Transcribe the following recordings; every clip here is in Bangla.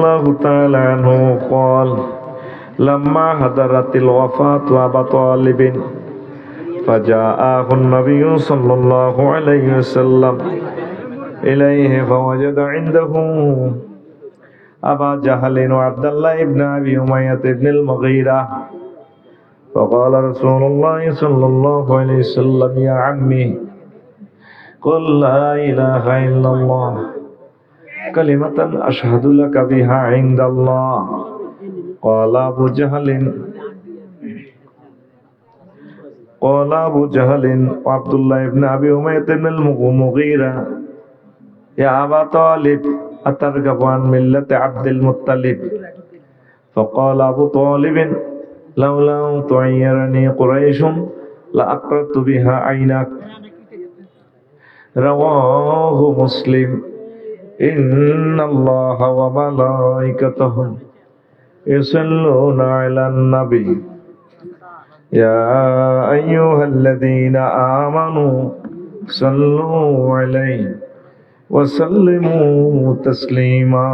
الله تعالى عنه قال لما حضرت الوفاة أبا طالب فجاءه النبي صلى الله عليه وسلم إليه فوجد عنده أبا جهل وعبد الله بن أبي أمية بن المغيرة فقال رسول الله صلى الله عليه وسلم يا عمي قل لا إله إلا الله كلمة أشهد لك بها عند الله قال أبو جهل وعبد الله بن أبي أمية بن المغيرة يا أبا طالب أترغب عن ملة عبد المطلب فقال أبو طالب لولا أن تعيرني قريش لأقررت بها عينك رواه مسلم إن الله وملائكته يصلون على النبي يا أيها الذين آمنوا صلوا عليه وسلموا تسليما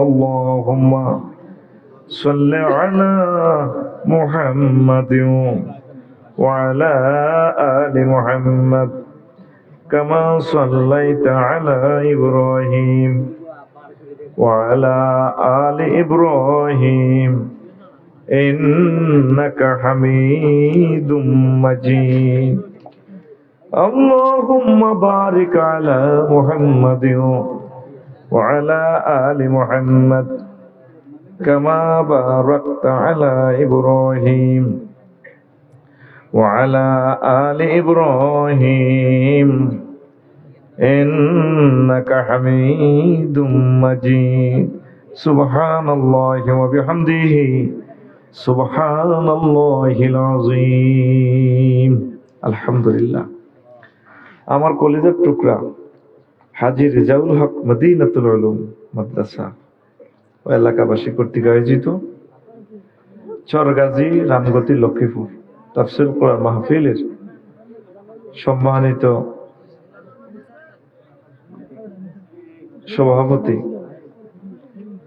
اللهم صل على محمد وعلى آل محمد كما صليت على إبراهيم وعلى آل إبراهيم إنك حميد مجيد اللهم بارك على محمد وعلى آل محمد كما باركت على إبراهيم وعلى آل إبراهيم إنك حميد مجيد سبحان الله وبحمده سبحان الله العظيم الحمد لله আমার কলিজার টুকরা হাজী রেজাউল হক মদিনাতুল উলুম মাদ্রাসা ও এলাকাবাসী কর্তৃক আয়োজিত চরগাজী রামগতি লক্ষ্মীপুর তাফসীর কোরআন মাহফিলের সম্মানিত সভাপতি,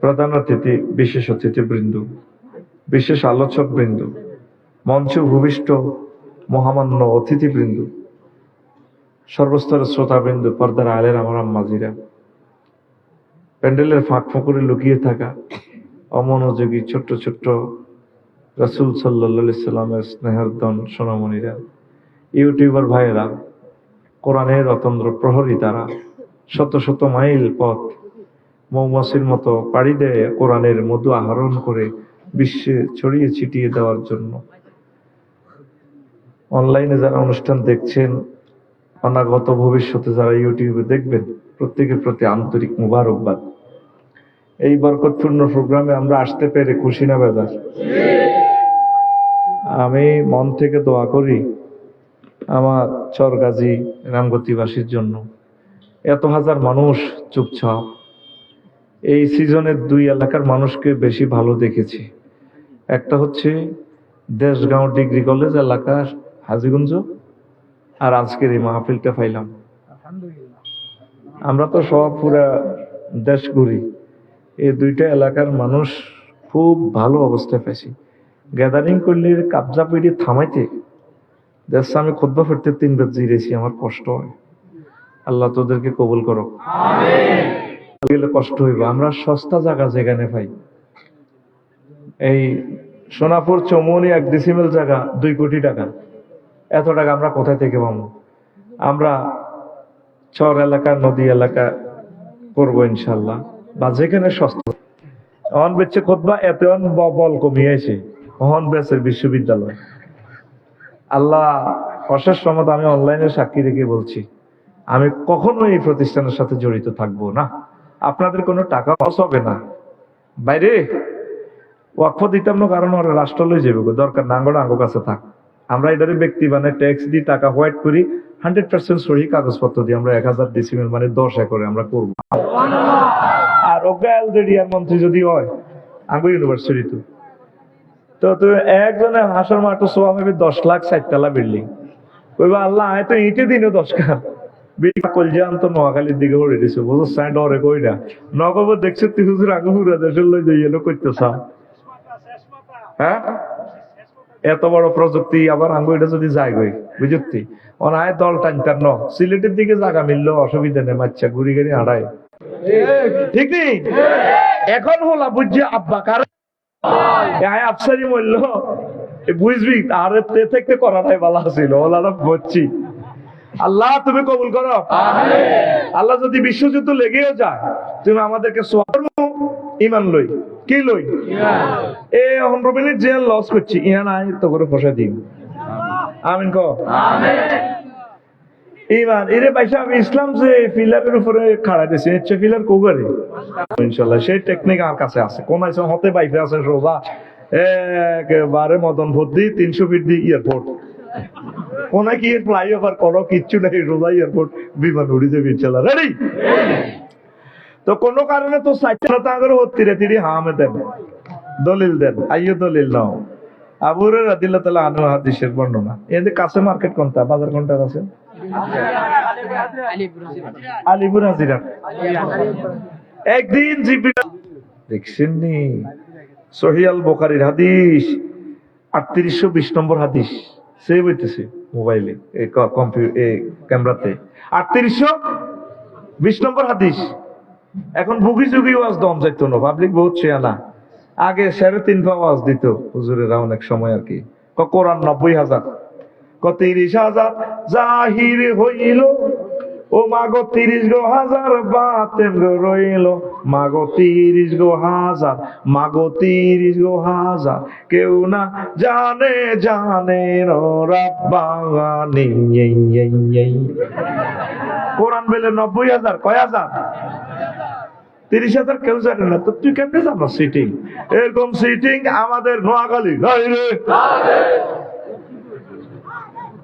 প্রধান অতিথি, বিশেষ অতিথিবৃন্দ, বিশেষ আলোচক বৃন্দ, মঞ্চে উপবিষ্ট মহামান্য অতিথিবৃন্দ, সর্বস্তরের শ্রোতাবৃন্দ, পর্দার আলের আমার আম্মাজিরা, প্যান্ডেলের ফাঁক ফোকরে লুকিয়ে থাকা অমনোযোগী ছোট্ট ছোট্ট রাসূল সাল্লাল্লাহু আলাইহি সাল্লামের স্নেহের ধন সোনামণিরা, ইউটিউবার ভাইয়েরা, কোরআনের অতন্দ্র প্রহরী তারা, শত শত মাইল পথ মৌমাছির মতো পাড়ি দেয় কোরআনের মধু আহরণ করে বিশ্বে ছড়িয়ে ছিটিয়ে দেওয়ার জন্য। অনলাইনে যারা অনুষ্ঠান দেখছেন, অনাগত ভবিষ্যতে যারা ইউটিউবে দেখবেন, প্রত্যেকের প্রতি আন্তরিক মুবারকবাদ। এই বরকতপূর্ণ প্রোগ্রামে আমরা আসতে পেরে খুশি না বেজার? আমি মন থেকে দোয়া করি আমার চরগাজী রামগতিবাসীর জন্য। এত হাজার মানুষ চুপচাপ, এই সিজনের দুই এলাকার মানুষকে বেশি ভালো দেখেছি। একটা হচ্ছে দেশগাঁও ডিগ্রি কলেজ এলাকা হাজীগঞ্জ, আর আজকের এই মাহফিলটা পাইলাম। আমরা তো সব পুরা দেশ ঘুরি, এই দুইটা এলাকার মানুষ খুব ভালো অবস্থায় পেয়েছি। গ্যাদারিং করলে কাবজা পিড়ি থামাইতে দেশ আমি খুতবা ফিরতে 3 বার জিরেছি, আমার কষ্ট হয়। আল্লাহ তোদেরকে কবুল করো, গেলে কষ্ট হইব। আমরা সস্তা জায়গা যেখানে পাই, এই সোনাপুর চৌমনি 1 ডেসিমেল জায়গা 2 কোটি টাকা, এত টাকা আমরা কোথায় থেকে পাবো? আমরা চর এলাকা, নদী এলাকা করবো ইনশাল্লাহ, বা যেখানে সস্তা। অহন বেচে খুতবা এত বল কমিয়েছে, অহন বেচের বিশ্ববিদ্যালয়। আল্লাহ অশেষ রহমত, আমি অনলাইনে সাক্ষী রেখে বলছি, আমি কখনো এই প্রতিষ্ঠানের সাথে জড়িত থাকবো না। আপনাদের কোনো টাকা লস হবে না। বাইরে ওয়াকফ দিতাম না, কারণ ওরা রাষ্ট্র লই যাবে, দরকার নাঙ্গল আঙ্গ কাছে থাক। আমরা এটারে ব্যক্তি মানে ট্যাক্স দিয়ে টাকা হোয়াইট করি, 100% সহি কাগজপত্র দিয়ে আমরা 1000 ডেসিমেল মানে 10 একরে আমরা করবো। আর ওগালদেডিয়ার মন্ত্রী যদি হয় আঙ্গু ইউনিভার্সিটি তো একজনে হাসর মাঠো সোয়া হবে 10 লাখ 60 তলা বিল্ডিং, কইবা আল্লাহ আয় তো ইটে দিনও 10 কাপ কলজা আনতো নোয়াখালীর দিকে হরে দিছে বুঝো সাই ডরে কই না নগব দেখছে তুই হুজুর আগে হুরা দেশের লই যাই এলো করতেছা হ্যাঁ এত বড় প্রযুক্তি আবার আঙ্গুইটা যদি যায় গই বুঝতি অনায় দল টানতার ন সিলেটের দিকে জায়গা মিললো অসুবিধা নেই মাচ্চা ঘুরি গাড়ি হাঁটায় ঠিক নেই এখন হলা বুঝছে আব্বা কার আফসারি মূল্য বুঝবি আর থেকে করাটাই ভালো ছিল ওলা বুঝছি আল্লাহ তুমি কবুল করো আল্লাহ যদি বিশ্বযুদ্ধ লেগেও যায় তুমি আমাদেরকে ইমান লই কি লই এ 15 মিনিট যে লস করছি ইহা নাই তো করে ফসা দিন আমিন কো ইমান এরে পয়সা আমি ইসলাম যে ফিলারের উপরে খাড়া দিয়েছি ইচ্ছে ফিলার কোগারে ইনশাল্লাহ সেই টেকনিক আমার কাছে আছে কোন আছে হতে বাইফে আছে সোজা একেবারে মদন ভর্তি 300 ফিট দিয়ে এয়ারপোর্ট কোনা কি ফ্লাইওভার করো কিচ্ছু নাই সোজা এয়ারপোর্ট বিমান উড়ি যাবে ইনশাল্লাহ রেডি তো কোন কারণে তো সাইটটা করে হত্তিরে তিরি হামে দেন দলিল দেন আইয়ো দলিল নাও আবু হুরায়রা রাদিয়াল্লাহু তাআলা আনহু হাদিসের বর্ণনা এই যে কাছে মার্কেট কোনটা বাজার কোনটা আছে আলিপুর হাজিরা একদিন জিবরিল দেখছেন নি সহিহ আল বুখারীর হাদিস 3820 নম্বর হাদিস সেভ হইতেছে মোবাইলে এই কম্পিউটার এই ক্যামেরাতে 3820 নম্বর হাদিস এখন বুগি যুগি ওয়াজ দম যাইতো না পাবলিক বহুত শেয়ানা আগে 3.5 ওয়াজ দিত হুজুরেরা অনেক সময় আর কি কোরআন 90,000 30,000 জাহির হইল ও মাগো 30,000 বাতেন রইল মাগো 30,000 মাগো 30,000 কেউ না জানে জানে রব্বানি কোরআন বলে 90,000 কয় হাজার 30,000 কেউ জানে না তো তুই কেমনে জানো সিটিং এরকম সিটিং আমাদের নোয়াখালী নাই রে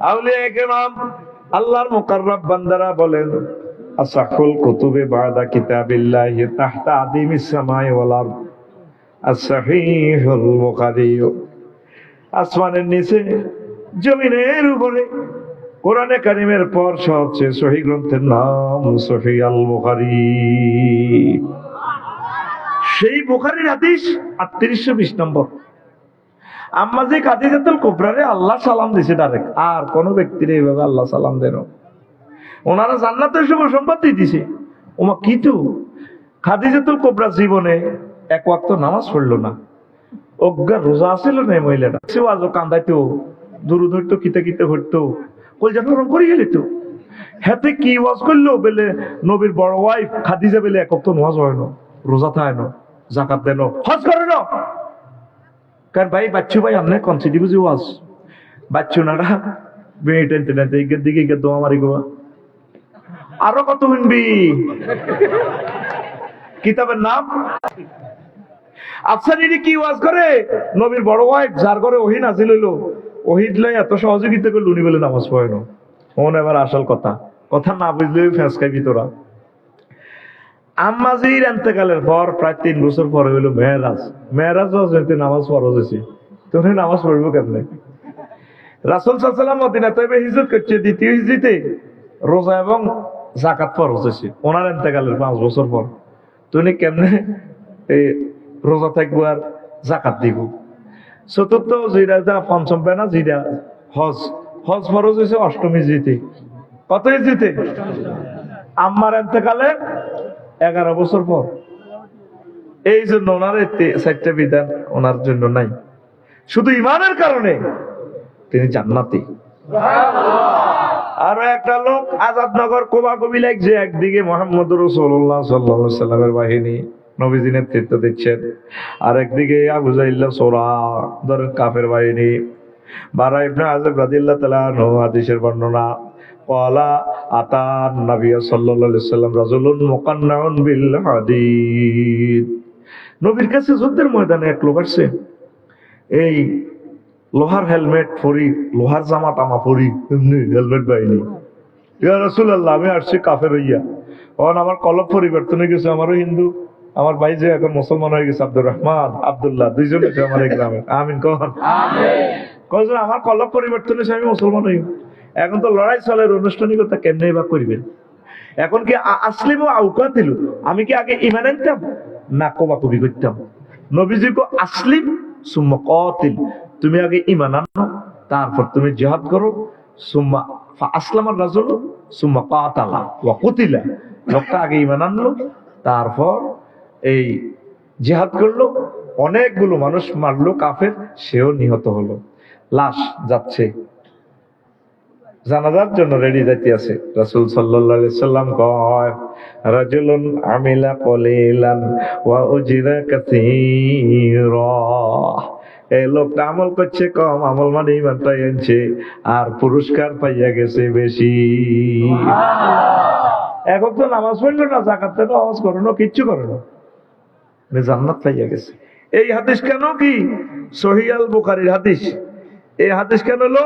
আউলিয়া কেরাম আল্লাহর মুকাররব বান্দারা বলেন আসাহুল কুতুবে বাদা কিতাবিল্লাহি তাহতা আদিমিস সামাই ওয়াল আরদ as-sahihul বুখারী আসমানের নিচে জমিনের উপরে কোরআনে কারীমের পর সবচেয়ে সহিহ গ্রন্থের নাম সহিহ আল বুখারী সেই বুখারীর হাদিস 3820 নম্বর আম্মাজি খাদিজাতুল কুবরারে আল্লাহ সালাম দিছে ডাইরেক্ট আর কোন ব্যক্তির এইভাবে আল্লাহ সালাম দেন ওনারা জান্নাতের শুভ সম্পত্তি দিছে ওমা কিন্তু খাদিজাতুল কুবরা জীবনে এক ওয়াক্ত নামাজ পড়লো না অজ্ঞা রোজা ছিল না মহিলাটা সে আজও কান্দাইতো দুরূদ হইতো কিতে কিতে হইতো কলজা নরম করে গেলি তো হাতে কি ওয়াজ করলো বলে নবীর বড় ওয়াইফ খাদিজা বলে এক ওয়াক্ত নামাজ হয় না রোজা থাকে না যাকাত দেন হজ করে না কারণ ভাই বাচ্চু ভাই আমনে কনসিডি বুঝি ওয়াজ বাচ্চু নারা বেয়ে টেনতে টেনতে ইগের দিকে ইগের দোয়া মারি গোয়া আরো কত শুনবি কিতাবের নাম আফসারিনী কি ওয়াজ করে নবীর বড় ওয়াইফ যার ঘরে ওহী নাযিল হইলো ওহীদ লই এত সহযোগিতা করল উনি বলে নামাজ পড়ে না ওন এবার আসল কথা কথা না বুঝলে ফেসকাইবি তোরা আম্মাজির ইন্তেকালের পর প্রায় 3 বছর পরে হইলো মেরাজ হইতে নামাজ ফরজ হয়েছে তুমি নামাজ পড়বো কেমনে রাসূল সাল্লাল্লাহু আলাইহি ওয়াসাল্লাম মদিনা তৈবা হিজরত করছে দ্বিতীয় হিজরিতে রোজা এবং যাকাত ফরজ হয়েছে ওনার ইন্তেকালের 5 বছর পর তুমি কেমনে এই রোজা থাকবো আর যাকাত দিব চতুর্থ যেটা পঞ্চম পেনা যেটা হজ ফরজ হয়েছে 8ম হিজরিতে কত হিজরিতে আম্মার ইন্তেকালের 11 বছর পর এই জন্য ওনার 4টা বিধান ওনার জন্য নাই শুধু ইমানের কারণে তিনি জান্নাতি আরো একটা লোক আজাদনগর কোবা কবিলা যে একদিকে মুহাম্মদুর রাসূলুল্লাহ সাল্লাল্লাহু আলাইহি সাল্লামের বাহিনী নবীজি নেতৃত্ব দিচ্ছেন আর একদিকে আবু জাইল্লা সোরা ধরেন কাফের বাহিনী বারা ইবনে আযব রাদিয়াল্লাহু তাআলা আনহু হাদিসের বর্ণনা ক্বালা আতান নবী সাল্লাল্লাহু আলাইহি সাল্লাম রাজুলুন মুকান্নাউন বিল হাদিদ নবীর কাছে যুদ্ধের ময়দানে এক লোক আসছে এই লোহার হেলমেট পরি লোহার জামা টামা পরি এমনি হেলমেট বাইনি ইয়া রাসূলুল্লাহ আমি আসছি কাফের হইয়া তখন আমার কলব পরিবর্তন হয়ে গেছে আমারও হিন্দু আমার ভাই যে এখন মুসলমান হয়ে গেছে আব্দুর রহমান আব্দুল্লাহ দুইজন আছে আমার এই গ্রামে আমিন কখন আমিন আমার কলব পরিবর্তন হয়েছে আমি মুসলমান হই এখন তো লড়াই চলের আনুষ্ঠানিকতা কেমনে বা করবেন এখন কি আসলিম ও আউকাতিল, আমি কি আগে ইমান আনতাম না কোবাকুবি করতাম? নবীজি কো আসলিম সুম্মা কাতিল, তুমি আগে ইমান আনো তারপর তুমি জিহাদ করো। সুম্মা আসলামার রাজুল সুম্মা কাতালা ওয়া কুতিলা, লোকটা আগে ইমান আনলো তারপর এই জিহাদ করলো, অনেকগুলো মানুষ মারলো কাফের, সেও নিহত হলো। লাশ যাচ্ছে জানাজার জন্য রেডি যাইতে আছে। রাসূল সাল্লাল্লাহু আলাইহি সাল্লাম কয় রাজুলুন আমিলা কলিলান ওয়া উজরা কাসীরা, এই লোকটা আমল করছে কম, আমল মানে ইমান পাই আনছে আর পুরস্কার পাইয়া গেছে বেশি। এখন তো নামাজ পড়লো না, যাকাত দেন, নামাজ করো না, কিচ্ছু করো না, জান্নাত পাইয়া গেছে। এই হাদিস কেন কি সহিহ আল বুখারীর হাদিস। এই হাদিস কেন হলো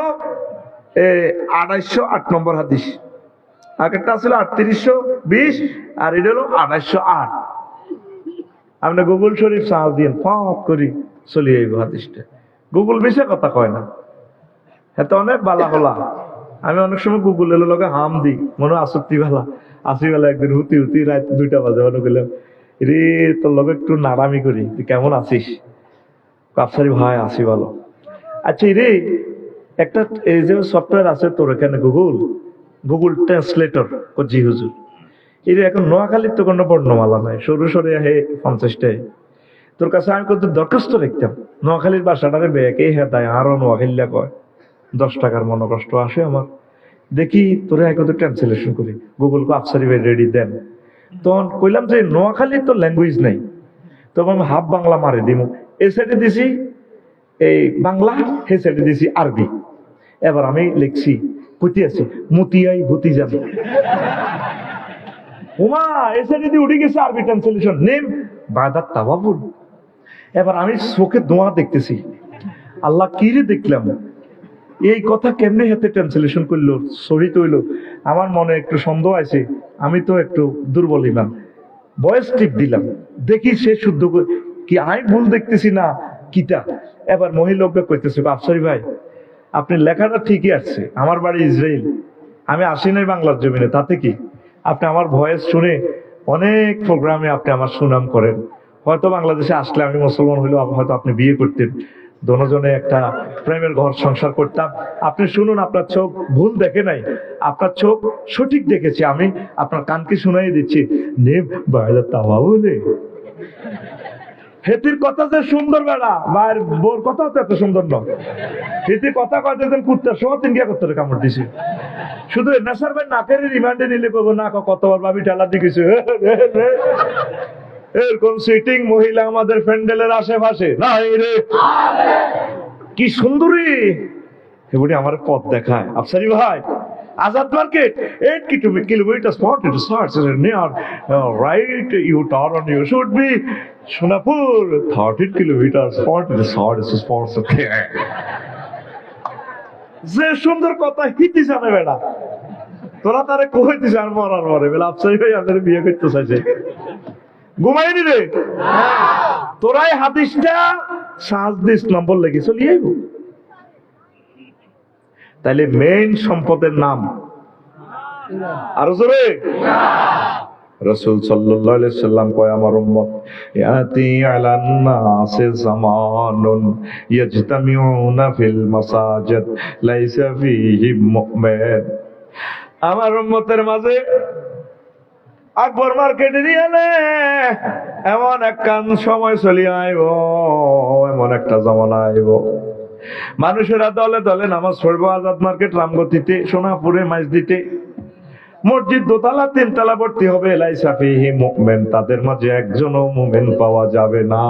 2808 নম্বর হাদিস। আগেরটা ছিল 3820 আর এটা হলো 2808। আপনি গুগল শরীফ সাহাব দিন ফাঁক করি চলি এই হাদিসটা। গুগল বেশি কথা কয় না, এত অনেক বালা বলা। আমি অনেক সময় গুগলের লগে হাম দিই, মনে আসক্তি বেলা আসি বেলা একদিন হুতি হুতি রাত 2টা বাজে মনে করলাম রে তোর লগে একটু নারামি করি, তুই কেমন আছিস? কাপসারি ভাই আসি ভালো। আচ্ছা রে একটা এই যে সফটওয়্যার আছে তোর এখানে গুগল ট্রান্সলেটর, ও জি হুজুর। এই এখন নোয়াখালীর তো কোনো বর্ণমালা নাই, সরু সরে আহে 50টায়। তোর কাছে আমি কত দরখাস্ত লিখতাম, নোয়াখালীর বাসাটারে বেকে হ্যাঁ দেয় আরো নোয়াখালীরা কয় 10 টাকার মনে কষ্ট আসে আমার, দেখি তোরা কত ট্রান্সলেশন করি। গুগল কো আফসারি ভাই রেডি দেন। তখন কইলাম যে নোয়াখালীর তো ল্যাঙ্গুয়েজ নাই, তখন আমি হাফ বাংলা মারে দিব। এ সাইডে দিছি এই বাংলা, হে সাইডে দিছি আরবি। এবার আমি লিখছি কইতে আছে মতিয়াই ভূতি যাবে ওমা, এ সাইডে দিয়ে উঠে গেছে আরবি ট্রান্সলেশন, নেম বায়দাত তাওয়াবুল। এবার আমি চোখে দোয়া দেখতেছি, আল্লাহ কি রে দেখলাম, এই কথা কেমনে হাতে ট্রান্সলেশন করলো, সহিত হইলো। আমার মনে একটু সন্দেহ আছে, আমি তো একটু দুর্বল ইমান, ভয়েস টিপ দিলাম, দেখি সে শুদ্ধ কি আমি ভুল দেখতেছি না কিটা। এবার মহিলাকে কইতেছে আফসারি ভাই আপনি লেখাটা ঠিকই আসছে, আমার বাড়ি ইসরায়েল, আমি আসি নাই বাংলার জমিনে, তাতে কি? আপনি আমার ভয়েস শুনে অনেক প্রোগ্রামে আপনি আমার সুনাম করেন, হয়তো বাংলাদেশে আসলে আমি মুসলমান হইলেও হয়তো আপনি বিয়ে করতেন, দোনোজনে একটা প্রেমের ঘর সংসার করতাম। আপনি শুনুন, আপনার চোখ ভুল দেখে নাই, আপনার চোখ সঠিক দেখেছে, আমি আপনার কানকে শুনাই দিচ্ছি। নেম বাইরে তাওয়া বলে হেতির কথা যে সুন্দর বেড়া, মায়ের বোর কথা তো এত সুন্দর নয়। হেতির কথা কয়তে কুত্তার সময় তিন গিয়া করতে কামড় দিছে। শুধু নেশার ভাই নাকের রিমান্ডে নিলে করবো না, কতবার ভাবি ঠেলা দিয়েছে। এরকম সিটিং মহিলা আমাদের প্যান্ডেলের আশেপাশে নাই রে, কি সুন্দরী এগুলি আমার পথ দেখায়। আফসারি ভাই Azad market 8 kilometers near right you turn, you should be Sonapur 13 kilometers sports. যে সুন্দর কথা হিতি জানে বেড়া, তোরা তারে কইতে জান মরার পরে বেলা আফসারি ভাই আমাদের বিয়ে করতে চাইছে, ঘুমাইনি রে তোরাই হাদিসটা 7 নম্বর লেগে চলি আইব। তাইলে মেইন সম্পদের নাম আরো জোরে রাসূল সাল্লাল্লাহু আলাইহি সাল্লাম কয় আমার উম্মত ইয়াতি আলান নাসি জামানুন ইয়াজতামিউনা ফিল মাসাজিদ লাইসা ফীহি মুমিন। আমার উম্মতের মাঝে আকবর মার্কেটে দিয়ে এমন একখান সময় চলি আইব, এমন একটা জামানা আইব মানুষেরা দলে দলে নামাজ পড়বো। আজাদ মার্কেট, রামগতিতে, সোনাপুরে, মাইজদিতে মসজিদ 2 তলা 3 তলা ভর্তি হবে। লাইসা ফীহি মুমিন, তাদের মাঝে একজনও মুমিন পাওয়া যাবে না,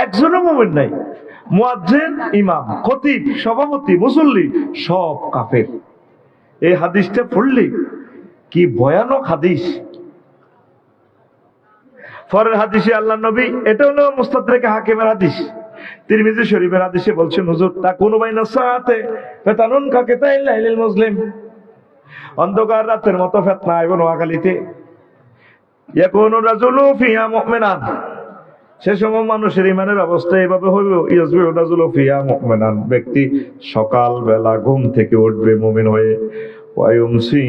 একজনও মুমিন নাই। মুয়াজ্জিন, ইমাম, খতিব, সভাপতি, মুসল্লি সব কাফের। এই হাদিসটা পড়লি কি ভয়ানক হাদিস। পরের হাদিসে আল্লাহ নবী, এটা হলো মুস্তাদরাকে হাকিমের হাদিস, তিরমিজি শরীফের হাদিসে বলছেন হুজুর তা কোন বাইনা সাআতে ফাতানুন কাকিতাইল লাইলিল মুসলিম, অন্ধকার রাতের মতো ফিতনা আইব নোয়াখালীতে। ইয়াকুনু রাজুলু ফিহা মুমিনান, সে সময় মানুষের ইমানের অবস্থা এভাবে হইব। ইয়াজবিউ রাজুলু ফিহা মুমিনান, ব্যক্তি সকাল বেলা ঘুম থেকে উঠবে মুমিন হয়ে। ওয়ায়ুমসি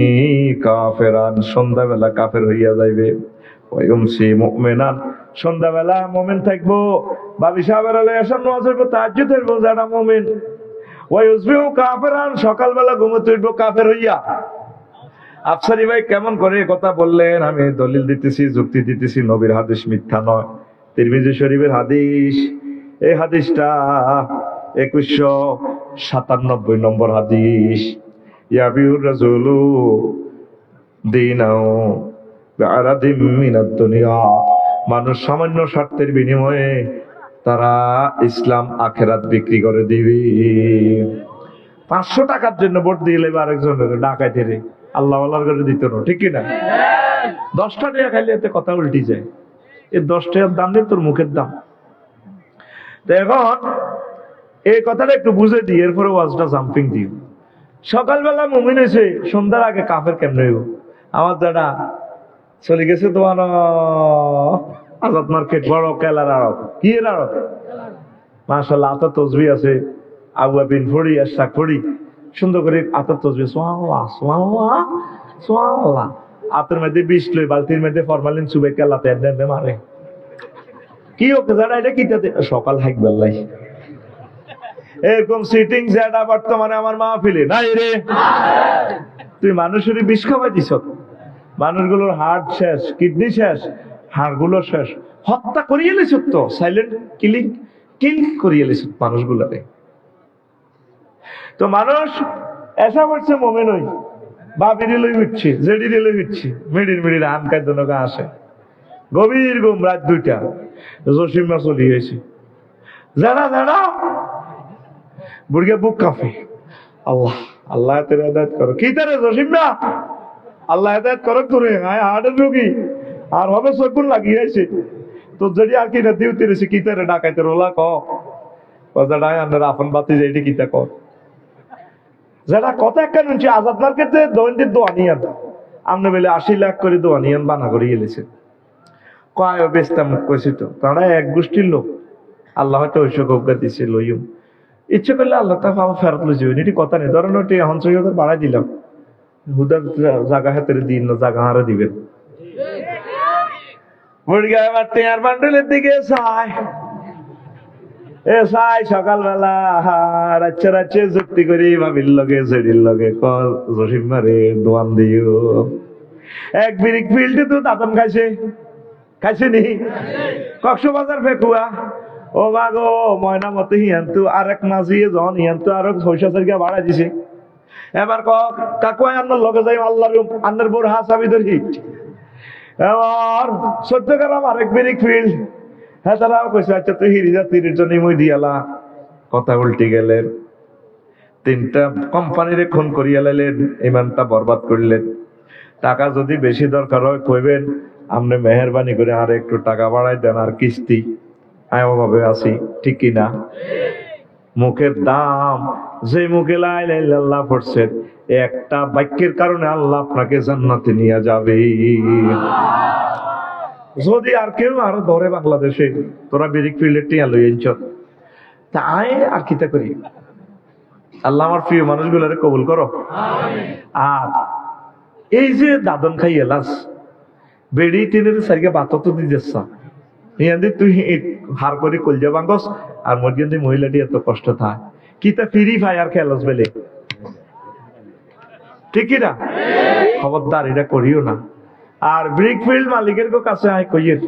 কাফেরান, সন্ধ্যাবেলা কাফের হইয়া যাইবে। ওয়ায়ুমসি মুমিনান, সন্ধ্যাবেলা মুমিন থাকবো। বাবি সাহেবের আলে এসব নামাজ পড়বো, তাহাজ্জুদ পড়বো যারা মুমিন। ওয়ায়ুসবিহু কাফেরান, সকালবেলা ঘুমোতে উঠবো কাফের হইয়া। আফসারি ভাই কেমন করে কথা বললেন? আমি দলিল দিতেছি, যুক্তি দিতেছি, নবীর হাদিস মিথ্যা নয়, তিরমিজি শরীফের হাদিস। এই হাদিসটা 2197 নম্বর হাদিস। ইয়াবিউর রাসূলু দীনাহু বিআরাদিম মিনাদ দুনিয়া, মানুষ সামান্য স্বার্থের বিনিময়ে তারা ইসলাম আখেরাত বিক্রি করে দিবে। 500 টাকার জন্য ভোট দিয়ে লেবে আরেকজনের ডাকাইতে রে, আল্লাহ আল্লাহর করে দিত না, ঠিক কিনা? 10 টাকা খাইলে এতে কথা উল্টি যায়। এই 10 টাকার দাম নেই তোর মুখের দাম। তো এখন এই কথাটা একটু বুঝে দিই, এরপরে ওয়াজটা জাম্পিং দিই। সকালবেলা মুমিন হয়েছে, সন্ধ্যার আগে কাফের কেমনে হইব? আমার দাদা চলে গেছে তোমার আজাদ মার্কেট, বড় কেলার আড়ত। কি এর আড়ত? মাশাআল্লাহ, আতা তসবি আছে, আবুয়া বিন ফড়ি আর শাক ফড়ি, সুন্দর করে আতর তসবি, সুবহানাল্লাহ সুবহানাল্লাহ সুবহানাল্লাহ। আতর মধ্যে বিষ লই, বালতির মধ্যে ফরমালিন চুবে কেলাতে এনে মারে। কি ওকে যারা এটা কিটাতে সকাল হাইকবেল্লাই এরকম সিটিং যেটা বর্তমানে আমার মাহফিলে নাই রে। তুই মানুষের বিষ খাওয়াই দিছ, মানুষগুলোর হার্ট শেষ, কিডনি শেষ, হাড়গুলো শেষ, হত্যা করিয়ে এলেছ তো, সাইলেন্ট কিল করিয়ে এলেছ মানুষগুলোকে। তো মানুষ এসা করছে মোমেন হই, বাবির লই উঠছে, জেডির লই উঠছে, মিডির আনকার জন্য আসে গভীর ঘুম, রাত 2টা জসিমা চলি হয়েছে, যারা বুড়িয়া বুক কাঁপে। আল্লাহ আল্লাহ হেদায়েত করো। কি তারে জসিমা, আল্লাহ হেদায়েত করো তোরে, হার্টের রোগী আর হবে চকুন লাগিয়েছে তো, যদি আর কিনা দিও তিরেছে কি তারে ডাকাইতে রোলা কাই আপনার আপন বাতি যাইটি কিতা কর। যারা কথা একটা শুনছি, আজাদ মার্কেটে দৈনিক দোয়ানিয়ান আপনি বলে 80 লাখ করে দোয়ানিয়ান বানা করে এলেছে। কয় বেস্তাম কইছি তো, তারা এক গোষ্ঠীর লোক, আল্লাহ হয়তো ঐশ্বর অজ্ঞা দিছে লইম, ইচ্ছে করলে আল্লাহ তা পাবো ফেরত লই যাবেন, এটি কথা নেই। ধরেন ওটি এখন 6,000 বাড়াই দিলাম, হুদার জায়গা হাতের দিন না, জায়গা হারা দিবেন। মুরগা এবার টেয়ার বান্ডেলের দিকে চাই সকালবেলা রাচ্ছে যুক্তি করি ভাবির লগে জেডির লগে কল জসিম মারে দোয়ান দিও। এক বিরিক ফিল্ডে তো দাতন খাইছে নি কক্সবাজার ফেকুয়া ও বাগো ময়না মতে হিয়ান্তু আর এক মাঝিয়ে জন হিয়ান্তু আরো 6,000 বাড়াই দিছে। এবার কাকুয়াই আন্নার লগে যাই আল্লাহর আন্নার বোর হাসাবি ধরি। এবার 14 গ্রাম আরেক বিরিক ফিল্ড, হ্যাঁ তারাও কইছে আচ্ছা তুই হিরিজা 30 জনই মই দিয়ালা। কথা উল্টে গেলেন, 3টা কোম্পানিরে খুন করিয়া লাইলেন, ইমানটা বরবাদ করলেন। টাকা যদি বেশি দরকার হয় কইবেন আপনি মেহরবানি করে আর একটু টাকা বাড়াই দেন, আর কিস্তি আয়ভাবে আছি, ঠিক কিনা? মুখের দাম, যে মুখে লা ইলাহা ইল্লাল্লাহ পড়ছেন, একটা বাক্যের কারণে আল্লাহ আপনাকে জান্নাতে নিয়ে যাবে। যদি আর কেউ আরো ধরে বাংলাদেশে তোরা বিরিক ফিল্ডের টিয়া লই আনছ, তাই আর কিতা করি। আল্লাহ আমার প্রিয় মানুষগুলারে কবুল করো। আর এই যে দাদন খাই এলাস বেড়ি টিনের সারিকে বাত তো দিতেছ, তুই হার করে কলজা বাঙ্গস আর মর্গেন মহিলাটি এত কষ্ট থাক কিতা ফিরি ফায়ার খেলস বেলে, ঠিক কিনা? খবরদার এটা করিও না। আর ব্রিকফিল্ড মালিকের কাছে আয় কইয়ের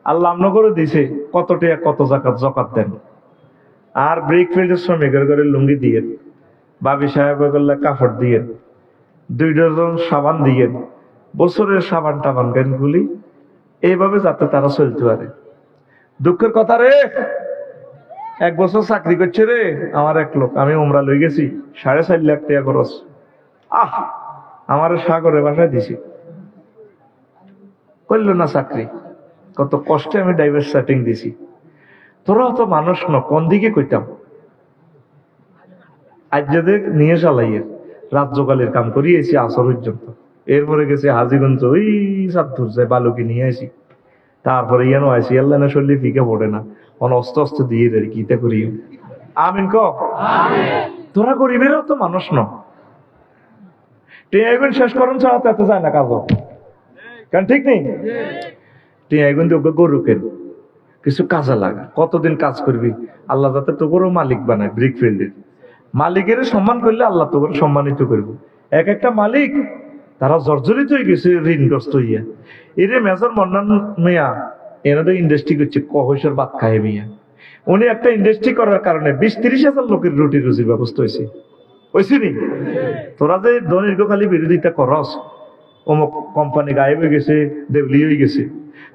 আল্লাহ করে দিছে কত টাকা কত জাকাত দেন। আর ব্রিকফিল্ডের শ্রমিকের ঘরে লুঙ্গি দিয়ে, বাবি সাহেব করলে কাপড় দিয়ে, 2 ডজন সাবান দিয়ে, বছরের সাবান টাবান গান গুলি এইভাবে যাতে তারা চলতে পারে। দুঃখের কথা রে, 1 বছর চাকরি করছে রে আমার এক লোক, আমি উমরা লই গেছি 4.5 লাখ টাকা খরচ। আমার সাগরের বাসায় দিছি, করলো না চাকরি, কত কষ্টে আমি ডাইভার্স সেটিং দিছি। তোরাও তো মানুষ ন, কোন দিকে কইতাম। আজ যাদের নিয়ে চালাইয়ের রাজ্যকালের কাম করিয়েছি আসর পর্যন্ত, এরপরে গেছে হাজিগঞ্জ, ওই সাধুর যায় বালুকি নিয়ে আসি, তারপরে ইয়ানো আসি আল্লাহ না শরীরে ফিকে পড়ে না, অস্ত দিয়ে দেয় কিতা করি। আমিন ক তোরা গরিবেরও তো মানুষ ন, টিয়াগুন শেষ করুন ছাড়া তো এত যায় না কাজ, কারণ ঠিক নেই। টিয়াগুন যোগ্য গরু কেন, কিছু কাজে লাগা, কতদিন কাজ করবি, আল্লাহ যাতে তো করে মালিক বানায়। ব্রিক ফিল্ডের মালিকের সম্মান করলে আল্লাহ তো করে সম্মানিত করবো। এক একটা মালিক তারা জর্জরিত হয়ে গেছে ঋণগ্রস্ত হইয়া। এরে মেজর মন্নান মিয়া এরা তো ইন্ডাস্ট্রি করছে, কহসের বাদ খায় মিয়া। উনি একটা ইন্ডাস্ট্রি করার কারণে 20-30 হাজার লোকের রুটি রুজির ব্যবস্থা হয়েছে, হয়েছিনি? তোরা যে দীর্ঘকালী বিরোধিতা করস, অমুক কোম্পানি গায়েব হয়ে গেছে, দেউলি হয়ে গেছে,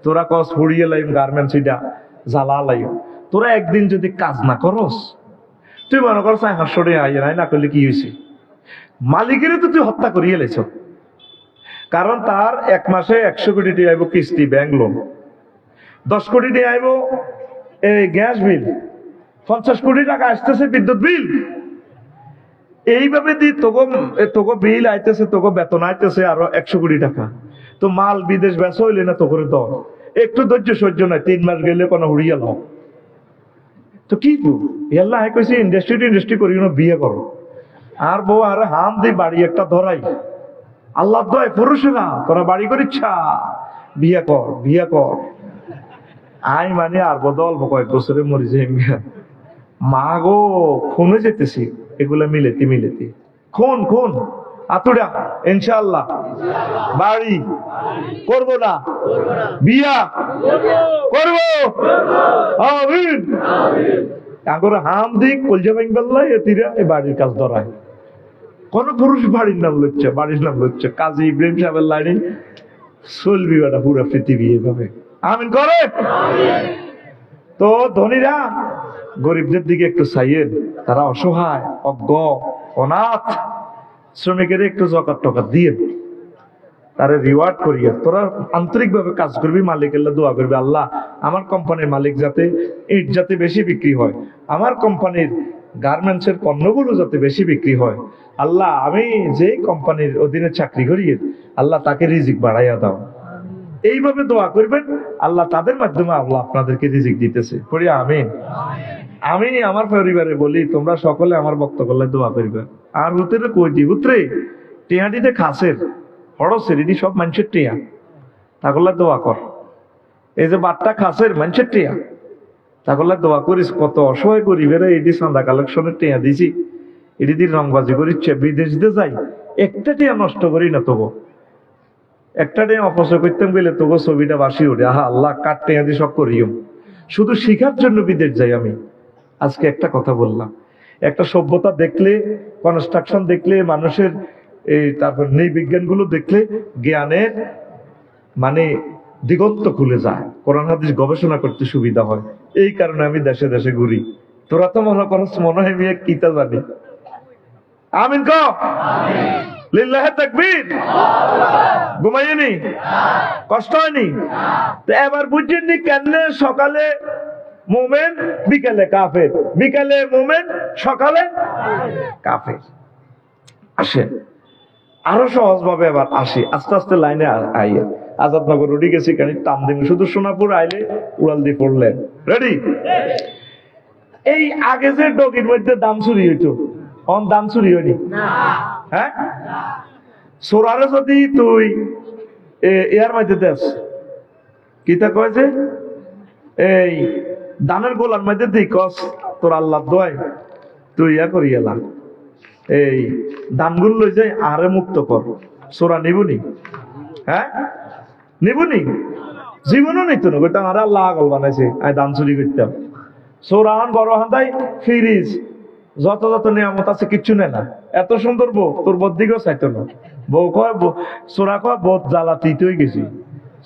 তোরা কস হড়িয়ে লাইম গার্মেন্টস এটা জ্বালা লাইম। তোরা একদিন যদি কাজ না করস, তুই মনে করস 500 টাকা আই নাই না করলে কি হয়েছে? মালিকেরও তো তুই হত্যা করিয়ে লেছ। কারণ তার এক মাসে 100 কোটি টাকা আইব কিস্তি, ব্যাংক লোন, 10 কোটি টাকা আইব এই গ্যাস বিল, 50 কোটি টাকা আসতেছে বিদ্যুৎ বিল। এইভাবে তোকে বিল আইতেছে, তোকে বেতন আইতেছে আরো 100 কোটি টাকা। তো মাল বিদেশ বেচা হইলে না তো করে দর, একটু ধৈর্য সহ্য নয়, 3 মাস গেলে কোনো হুড়িয়া নাও। তো কি ইয়াল্লাহ কইছি ইন্ডাস্ট্রি করি না, বিয়ে করো। আর বউ আর হাম দি বাড়ি একটা ধরাই, আল্লাহ দয় পুরুষেরা তোরা বাড়ি করিচ্ছা, বিয়ে কর। আই মানে আর বদল কয়েক বছরে মরি যে মা গো খুনে যেতেছি, এগুলা মিলেতি খুন আতুড়া ইনশাআল্লাহ বাড়ি করব না, বিয়া করব, আমিন। আগর হাম দিক কলজা ভাঙ বেল্লাই এতিরা এই বাড়ির কাজ ধরায়। কোন পুরুষ বাড়ির নাম লচ্ছে কাজী ইব্রাহিম সাহেবের লাইনে চলবি বেটা পুরা পৃথিবী এইভাবে, আমিন করে। তো ধনীরা গরিবদের দিকে একটু চাইয়েন, তারা অসহায়, অজ্ঞ, অনাথ, শ্রমিকের একটু জকাত টকাত দিয়ে তারে রিওয়ার্ড করিয়া তোরা আন্তরিক ভাবে কাজ করবি, মালিক আল্লাহ দোয়া করবি, আল্লাহ আমার কোম্পানির মালিক যাতে ইট যাতে বেশি বিক্রি হয়, আমার কোম্পানির গার্মেন্টস এর পণ্যগুলো যাতে বেশি বিক্রি হয়, আল্লাহ আমি যে কোম্পানির অধীনে চাকরি করি আল্লাহ তাকে রিজিক বাড়াইয়া দাও। এইভাবে দোয়া করবেন, আল্লাহ তাদের মাধ্যমে আল্লাহ আপনাদেরকে রিজিক দিতেছে। পড়ি আমিন। আমি আমার পরিবারে বলি, তোমরা সকলে আমার বক্তব্য দোয়া করবে। আর হুতরে কই দি হুতরে টিয়াটিতে খাসের হড়সের এটি সব মানুষের টিয়া, তাহলে দোয়া কর। এই যে বাট্টা খাসের মানুষের টিয়া, তাহলে দোয়া করিস। কত অসহায় গরিবেরা এটি চাঁদা কালেকশনের টিয়া দিছি, এটি দিয়ে রংবাজি করিচ্ছে, বিদেশ দিয়ে যাই একটা টিয়া নষ্ট করি না, তবু একটা টিয়া অপচয় করতাম গেলে তবু ছবিটা বাসি ওঠে, আহা আল্লাহ কাট টিয়া দিয়ে সব করিও। শুধু শিখার জন্য বিদেশ যাই আমি। আজকে একটা কথা বললাম, একটা সভ্যতা দেখলে, কনস্ট্রাকশন দেখলে, মানুষের এই তারপর নৃবিজ্ঞান গুলো দেখলে জ্ঞানের মানে দিগন্ত খুলে যায়, কোরআন হাদিস গবেষণা করতে সুবিধা হয়। এই কারণে আমি দেশে দেশে ঘুরি। তোরা তো মনে করস মনে হয় আমি কিতা জানি। আমিন কও, লিল্লাহি তাকবীর। ঘুমাইনি, কষ্ট হয়নি? তো এবার বুঝছেননি কেন সকালে মোমেন বিকালে কাফের, বিকালে মোমেন সকালে কাফের। আসে আরো সহজ ভাবে এবার আসি, আস্তে আস্তে লাইনে আইয়ে। আজাদনগর রুডি গেছি কেন টান দিন, শুধু সোনাপুর আইলে উড়াল দিয়ে পড়লেন। রেডি? এই আগে যে ডগির মধ্যে দাম চুরি হইতো, অন দাম চুরি হয়নি? হ্যাঁ, সোরারে যদি তুই এর মধ্যে দেশ কিতা কয় যে এই দানের গোলার মধ্যে দিই কস তোর আল্লাহ দোয়াই তুই ইয়া করি এলাম, এই দানগুলো লই যাই আরে মুক্ত কর। সোরা নিবুনি? হ্যাঁ নিবুনি? জীবনও নিত না, ওইটা আর আল্লাহ আগল বানাইছে আমি দান চুরি করতাম। সোরান বড় হান্দাই ফ্রিজ যত যত নিয়ামত আছে কিচ্ছু নেয় না। এত সুন্দর বউ, তোর বোধ দিকেও চাইতো না। বউ কয় সোরা কয় বোধ জ্বালা তিতই গেছি,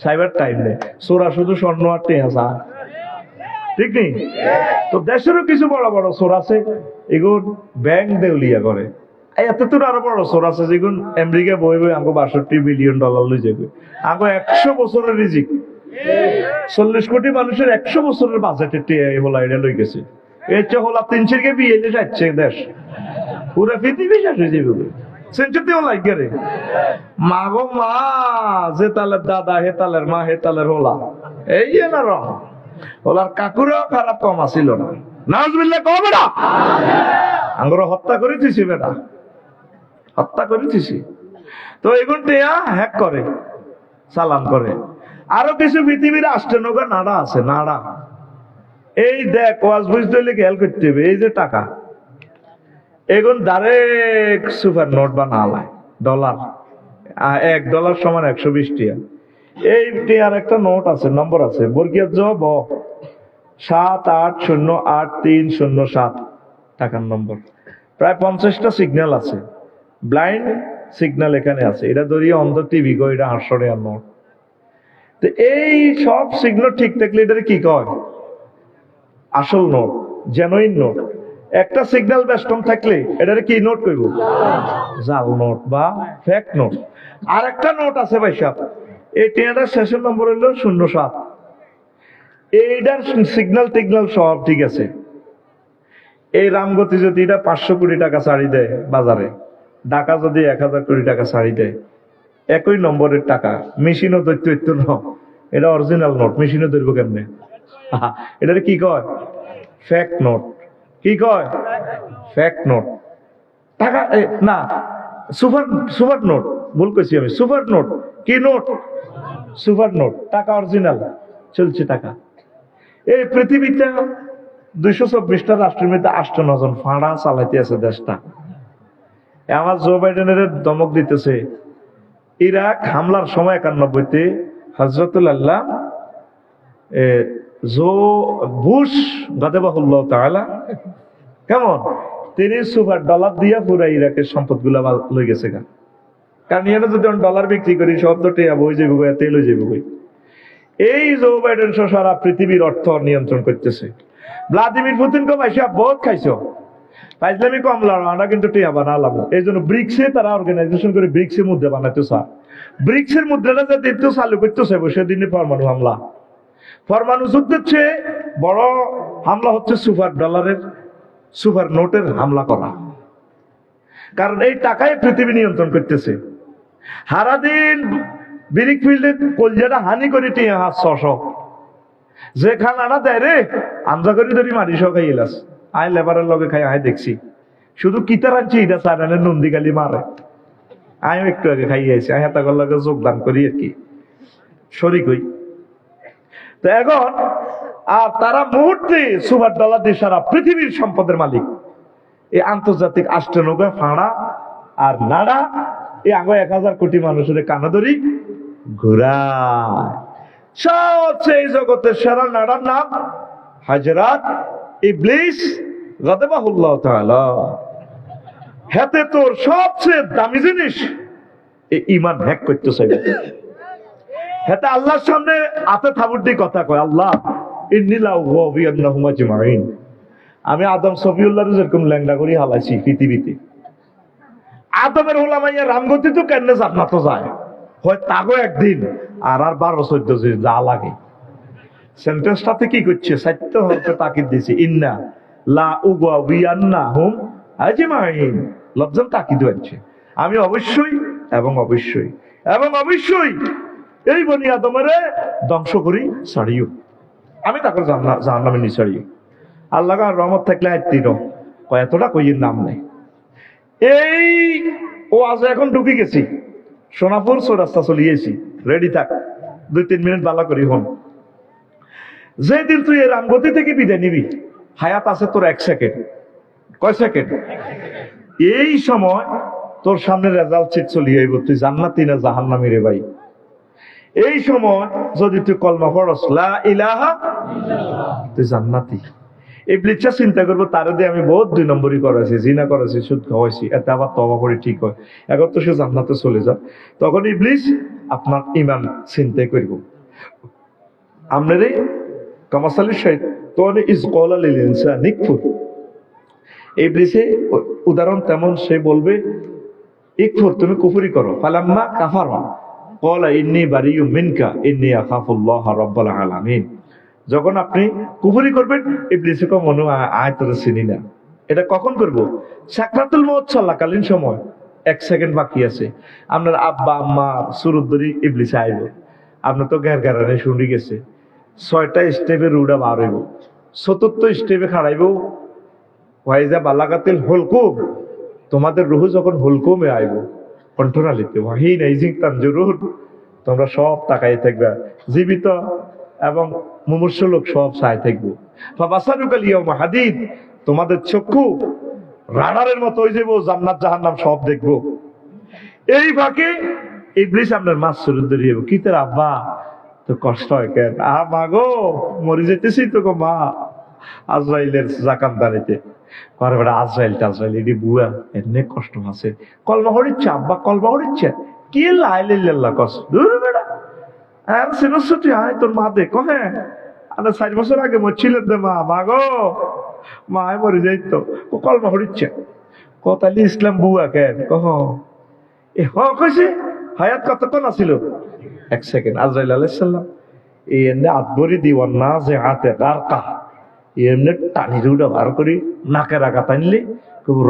সাইবার টাইম নেই। সোরা শুধু স্বর্ণ আর টেহা চা, ঠিক নেই? তো দেশেরও কিছু বড় বড় সোর আছে, এগুন ব্যাংক দেউলিয়া করে। এত তোর আরো বড় সোর আছে যেগুন আমেরিকা বই বই আঙ্গো $62 বিলিয়ন লই যাবে। আঙ্গো 100 বছরের রিজিক, 40 কোটি মানুষের 100 বছরের বাজেটের হলা এটা লই গেছে। এর চেয়ে হলা 300 কে বিয়ে যাচ্ছে দেশ, পুরো পৃথিবী শেষ হয়ে যাবে। সেঞ্চুরিও লাগে রে মা গো মা, যে তালের দাদা হে তালের মা হে তালের হোলা, এই না র ওলার কাকুরেও খারাপ কম আসিল না। নাউজুবিল্লাহ কও বেটা, আঙ্গুর হত্যা করে দিছি বেটা, হত্যা করে দিছি। তো এগুন টিয়া হ্যাক করে, চালান করে। আরো কিছু পৃথিবীর আষ্টনৌকা নাড়া আছে, নাড়া। এই দেখ, ওয়াজ বুঝতে হলে খেয়াল করতে হবে, এই যে টাকা, এগুন ডাইরেক্ট সুপার নোট বা নালায় ডলার। $1 সমান 120 টিয়া। এই টিয়ার একটা নোট আছে, নম্বর আছে, বর্গীয় জ ব 78083007 টাকার নম্বর। প্রায় 50টা সিগন্যাল আছে, ব্লাইন্ড সিগন্যাল এখানে আছে। এটা ধরিয়ে অন্ধ টিভি গো, এটা 800 টাকার নোট। তো এই সব সিগন্যাল ঠিক থাকলে এটা কি কয়? আসল নোট, জেনুইন নোট। একটা সিগন্যাল বেষ্টন থাকলে এটারে কি নোট কইব? জাল নোট বা ফেক নোট। আর একটা নোট আছে ভাই সাহেব, এই টিয়াটার শেষের নম্বর হলো 07। এইটার সিগন্যাল টিগন্যাল সব ঠিক আছে। এই রামগতি যদি এটা 500 কোটি টাকা ছাড়ি দেয় বাজারে, ঢাকা যদি 1000 কোটি টাকা ছাড়ি দেয়, একই নম্বরের টাকা মেশিনও দৈত্য ন, এটা অরিজিনাল নোট, মেশিনও ধরবো কেমনে? এটারে কি কয়? Fake note. কি কয়? Fake note. টাকা না, সুপার সুপার নোট, ভুল কইছি আমি, সুপার নোট। কি নোট? Super note. টাকা অরিজিনাল, চলছে টাকা। এই পৃথিবীতে 224টা রাষ্ট্রের মধ্যে 58 জন ফাঁড়া চালাইতে আছে দেশটা। আমার জো বাইডেনের দমক দিতেছে। ইরাক হামলার সময় 91-তে হযরতুল্লাহ জো বুশ গাদাবাহুল্লাহ তাআলা কেমন, তিনি সুপার ডলার দিয়া পুরা ইরাকের সম্পদ গুলা লই গেছে গা। কারণ এখানে যদি ডলার বিক্রি করি সব তো টেয়া বই যাবো, তেল হয়ে যাবো। এই জো বাইডেন সারা পৃথিবীর অর্থ নিয়ন্ত্রণ করতেছে। ভ্লাদিমির পুতিনকে পয়সা বহুত খাইছো, পাইজলামি কম লড়া, আমরা কিন্তু টিয়া বানালাম। এই জন্য ব্রিক্সে তারা অর্গানাইজেশন করে ব্রিক্সের মুদ্রা বানাইতে চায়। ব্রিক্সের মুদ্রাটা যে দ্বিতীয় চালু করতে চাইব, সেদিনে পরমাণু হামলা। পরমাণু যুদ্ধের চেয়ে বড় হামলা হচ্ছে সুপার ডলারের, সুপার নোটের হামলা করা। কারণ এই টাকায় পৃথিবী নিয়ন্ত্রণ করতেছে। সারাদিন ব্রিক ফিল্ডে কলজাটা হানি করে টিয়া 600, যে খানাটা দেয় রে আঞ্জা করে ধরি মারি সব খাই এলাস। আয় লেবারের লগে খাই, আয় দেখছি শুধু কিতার আনছি, এটা চাইনানের নন্দীকালি মারে। আমিও একটু আগে খাইয়ে আছি, আয় তার লগে যোগদান করি আর কি, শরিক হই। তো এখন আর তারা মুহূর্তে সুপার ডলার দিয়ে সারা পৃথিবীর সম্পদের মালিক। এই আন্তর্জাতিক আষ্টনৌকা ফাঁড়া আর নাড়া, এই আগে 1000 কোটি মানুষের কানাদরি ঘুরায়। সবচেয়ে এই জগতের সেরা নাড়ার নাম হাজরাত ইবলিস গাদাবাহুল্লাহ তাআলা। হাতে তোর সবচেয়ে দামি জিনিস এই ঈমান হ্যাক করতে চাইবে। হাতে আল্লাহর সামনে হাতে থাবুর কথা কয়, আল্লাহ ইন্নী লা উযবিয়ান্নাহুম আজমাইন। আমি আদম সফিউল্লাহর যেরকম ল্যাংড়া করি হালাইছি পৃথিবীতে। আদমের ওলামাইয়া রামগতি তো কেন জান্নাত যায়, হয় তাগো একদিন আর 12-14 দিন যা লাগে। সেন্টেন্সটাতে কি করছে? 4টা হরফে তাকিদ দিছে, ইন্না লা উযবিয়ান্নাহুম আজমাইন। লফজান তাকিদ হচ্ছে, আমি অবশ্যই এবং অবশ্যই এবং অবশ্যই এই বনি আদমের ধ্বংস করি ছাড়িও, আমি তাকে জাহান্নামে নি ছাড়িও। আল্লাহ রহমত থাকলে আইতির এতটা কইয়ের নাম নেই। এই ও আজ এখন ঢুকে গেছি, সোনাপুর রাস্তা চলিয়েছি, রেডি থাক, 2-3 মিনিট বালা করি হন। যেদিন তুই এই রামগতি থেকে বিদায় নিবি, হায়াত আছে তোর 1 সেকেন্ড। কয় সেকেন্ড? এই সময় তোর সামনে রেজাল্ট শিট চলিয়ে আইব, তুই জান্নাতি না জাহান্নামী রে ভাই। এই সময় যদি তুই কলমা পড়স লা ইলাহা ইল্লাল্লাহ, তুই জান্নাতি। ইবলিসা চিন্তা করবো, তারে দিয়ে আমি বহুত 2 নম্বরই করাইছি, জিনা করাইছি, সুদ খাওয়াইছি, এতে আবার তওবা করে ঠিক হয়, এখন তো সে জান্নাতে চলে যায়। তখন ইবলিস আপনার ঈমান চিন্তাই করব। আমনেরে কামাসালি শাইতান ইজ ক্বালা লিল ইনসানি ইকফুর। ইবলিসে উদাহরণ তেমন, সে বলবে ইকফুর, তুমি কুফরি করো। ফালাম্মা কাফারা ক্বালা ইন্নী বারিয়্যুম মিনকা ইন্নী আখাফুল্লাহ রাব্বাল আলামিন। যখন আপনি কুফরি করবেন, ইবলিসে কো মনে আয় তোর চিনি না। এটা কখন করব? সাকরাতুল মউত চলাকালীন সময়, 1 সেকেন্ড বাকি আছে। আপনার আব্বা আম্মা সুরুদ্দরি ইবলিসে আইব, আপনার তো গারানে শুনি গেছে, 6টা স্টেপে রুডা বার হইব, চতুর্থ স্টেপে খাড়াইব, ওয়াইজা বালাগাতিল হুলকুম, তোমাদের রুহু যখন হুলকুমে আইব, কণ্ঠনালীতে ওয়াহিন এইজিং তানজুরুন, তোমরা সব তাকাই থাকবে, জীবিত এবং মুমূর্ষু লোক সব চাই থাকবো। ফাবাসারুকাল ইয়াউমা হাদীদ, তোমাদের চক্ষু রাডারের মতো হয়ে যাবো, জান্নাত জাহান্নাম সব দেখবো। এই ফাঁকে ইবলিস আপনার মাছ শুরু ধরিয়ে কি তোর আব্বা তো কষ্ট হয় কেন? মা গো মরে যেতেছি তো গো মা, আজরাইলের জাকাত দাঁড়িতে করে বেটা আজরাইল টাজরাইল এটি বুয়া এমনি কষ্ট আছে। কলমা হরিচ্ছে আব্বা, কলমা হরিচ্ছে কি লাইল্লাহ কষ্ট দূর বেটা। আর সিনসটি আয় তোর মা দেখো, হ্যাঁ 4 বছর আগে মরছিলেন তো মা, মা গো মা মরে যাইত, কলমা হরিচ্ছে কতালি ইসলাম বুয়া কেন কহ এ হয়েছে। হায়াত কতক্ষণ আছিল? 1 সেকেন্ড। আজরাইল আলাইহিস সালাম এই এমনি আদবরি দিওয়ান না যে হাতে গারকা এমনি টানি রুটা বার করি নাকের আগা টানলে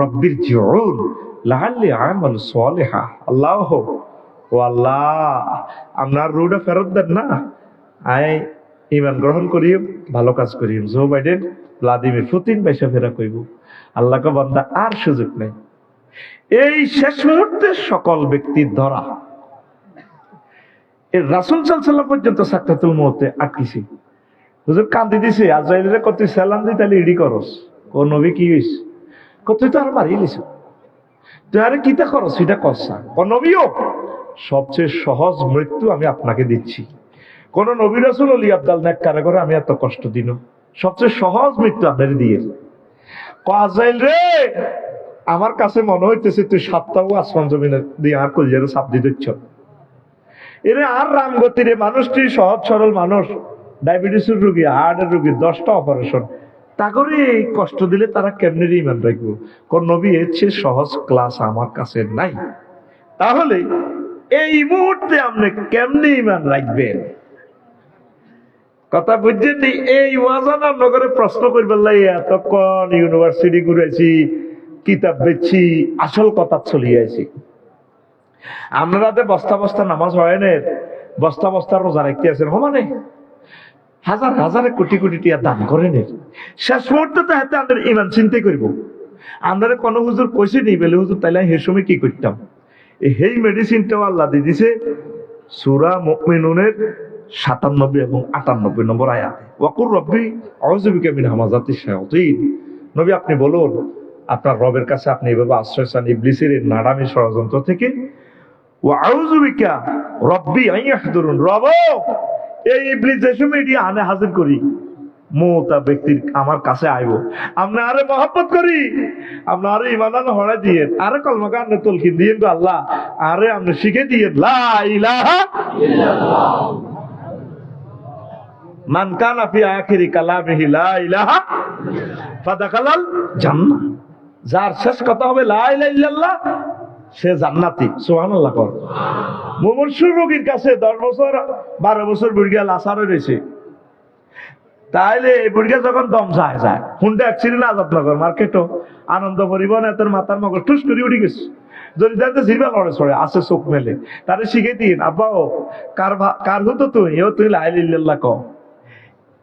রব্বির জিউন লাআল্লি আমালু সালিহা। আল্লাহ ও আল্লাহ আপনার রুটা ফেরত দেন না, আয় ইমান গ্রহণ করি ভালো কাজ করি। জো বাইডেন ভ্লাদিমির পুতিন পয়সা ফেরা কইব আল্লাহকে বান্দা আর সুযোগ নেই। এই শেষ মুহূর্তে সকল ব্যক্তির ধরা রাসূল সাল্লাল্লাহু আলাইহি ওয়াসাল্লাম পর্যন্ত সাকরাতুল মউতে আটকিছি। হুজুর কান্দি দিছে, আজরাইলের কত সালাম দি তাহলে ইডি করস, ও নবী কি হইস কত তো আর মারি লিছ, তুই আরে কিতা করস সেটা করছা। ও নবীও সবচেয়ে সহজ মৃত্যু আমি আপনাকে দিচ্ছি। কোন নবী রাসূল ওলি আব্দাল নেককারে করে আমি এত কষ্ট দিন, সবচেয়ে সহজ মৃত্যু আপনার দিয়ে। আজরাইল রে আমার কাছে মনে হইতেছে তুই 7টাও আসমান জমিনে দিয়ে আর কলিজার চাপ দিচ্ছ। এরে আর রামগতিরে মানুষটি সহজ সরল মানুষ, ডায়াবেটিসের রোগী, হার্টের রোগী, 10টা অপারেশন, তা করে কষ্ট দিলে তারা কেমনে ইমান রাখবো? কোন নবী এর চেয়ে সহজ ক্লাস আমার কাছে নাই। তাহলে এই মুহূর্তে আপনি কেমনে ইমান রাখবেন? কথা বুঝছেন? এই ওয়াজানা নগরে প্রশ্ন করবেন লাই এতক্ষণ ইউনিভার্সিটি ঘুরেছি, কিতাব বেচছি, আসল কথা চলিয়ে আছি। আপনারা বস্তা বস্তা নামাজ হয় না, বস্তা বস্তা রোজা রাখতে আছেন, মানে হাজার হাজারে কোটি কোটি টিয়া দান করেন। শেষ মুহূর্তে তো হাতে আমাদের ইমান চিন্তা করব। আমরা কোনো হুজুর কইছে নি বলে হুজুর তাইলে সেই সময় কি করতাম? এই মেডিসিনটাও আল্লাহ দিয়ে দিছে সূরা মুমিনুনের 97 এবং 98 নম্বর আয়াতে। ওয়াকুর রব্বি আউযু বিকা মিন হামাযাতিশ শায়াতিন। নবী আপনি বলুন আপনার রবের কাছে আপনি এভাবে আশ্রয় চান ইবলিসের নাড়ামি ষড়যন্ত্র থেকে। ওয়া আউযু বিকা রব্বি আন ইয়াহদুরুন, রব এই ইবলিস যে সময় এটি আনে হাজির করি মোতা ব্যক্তির আমার কাছে আইব, আপনি আরে মহব্বত করি, আপনি আরে ইমানান হড়া দিয়ে আরে কলমা কান্নে তলকিন দিয়ে আল্লাহ আরে আপনি শিখে দিয়ে লা ইলাহা ইল্লাল্লাহ মান কানা ফি আখিরি কালামিহি লা ইলাহা ফাদাখালাল জান্নাহ। যার শেষ কথা হবে লা ইলাহা ইল্লাল্লাহ সে জান্নাতি। সুবহানাল্লাহ কর। মুমূর্ষু রোগীর কাছে 10 বছর 12 বছর বুড়িয়া লাসার রয়েছে, তাইলে এই বুড়িয়া যখন দম যায় যায় হুন্ডা অ্যাক্সিডেন্ট আজাদনগর মার্কেটও আনন্দ পরিবহন এত মাথার মগজ টুস করে উঠে গেছে, যদি দেখতে জিরবা লড়ে ছড়ে আছে চোখ মেলে, তারে শিখে দিন আব্বা ও কার হতো তুই এও তুই লা ইলাহা ইল্লাল্লাহ ক।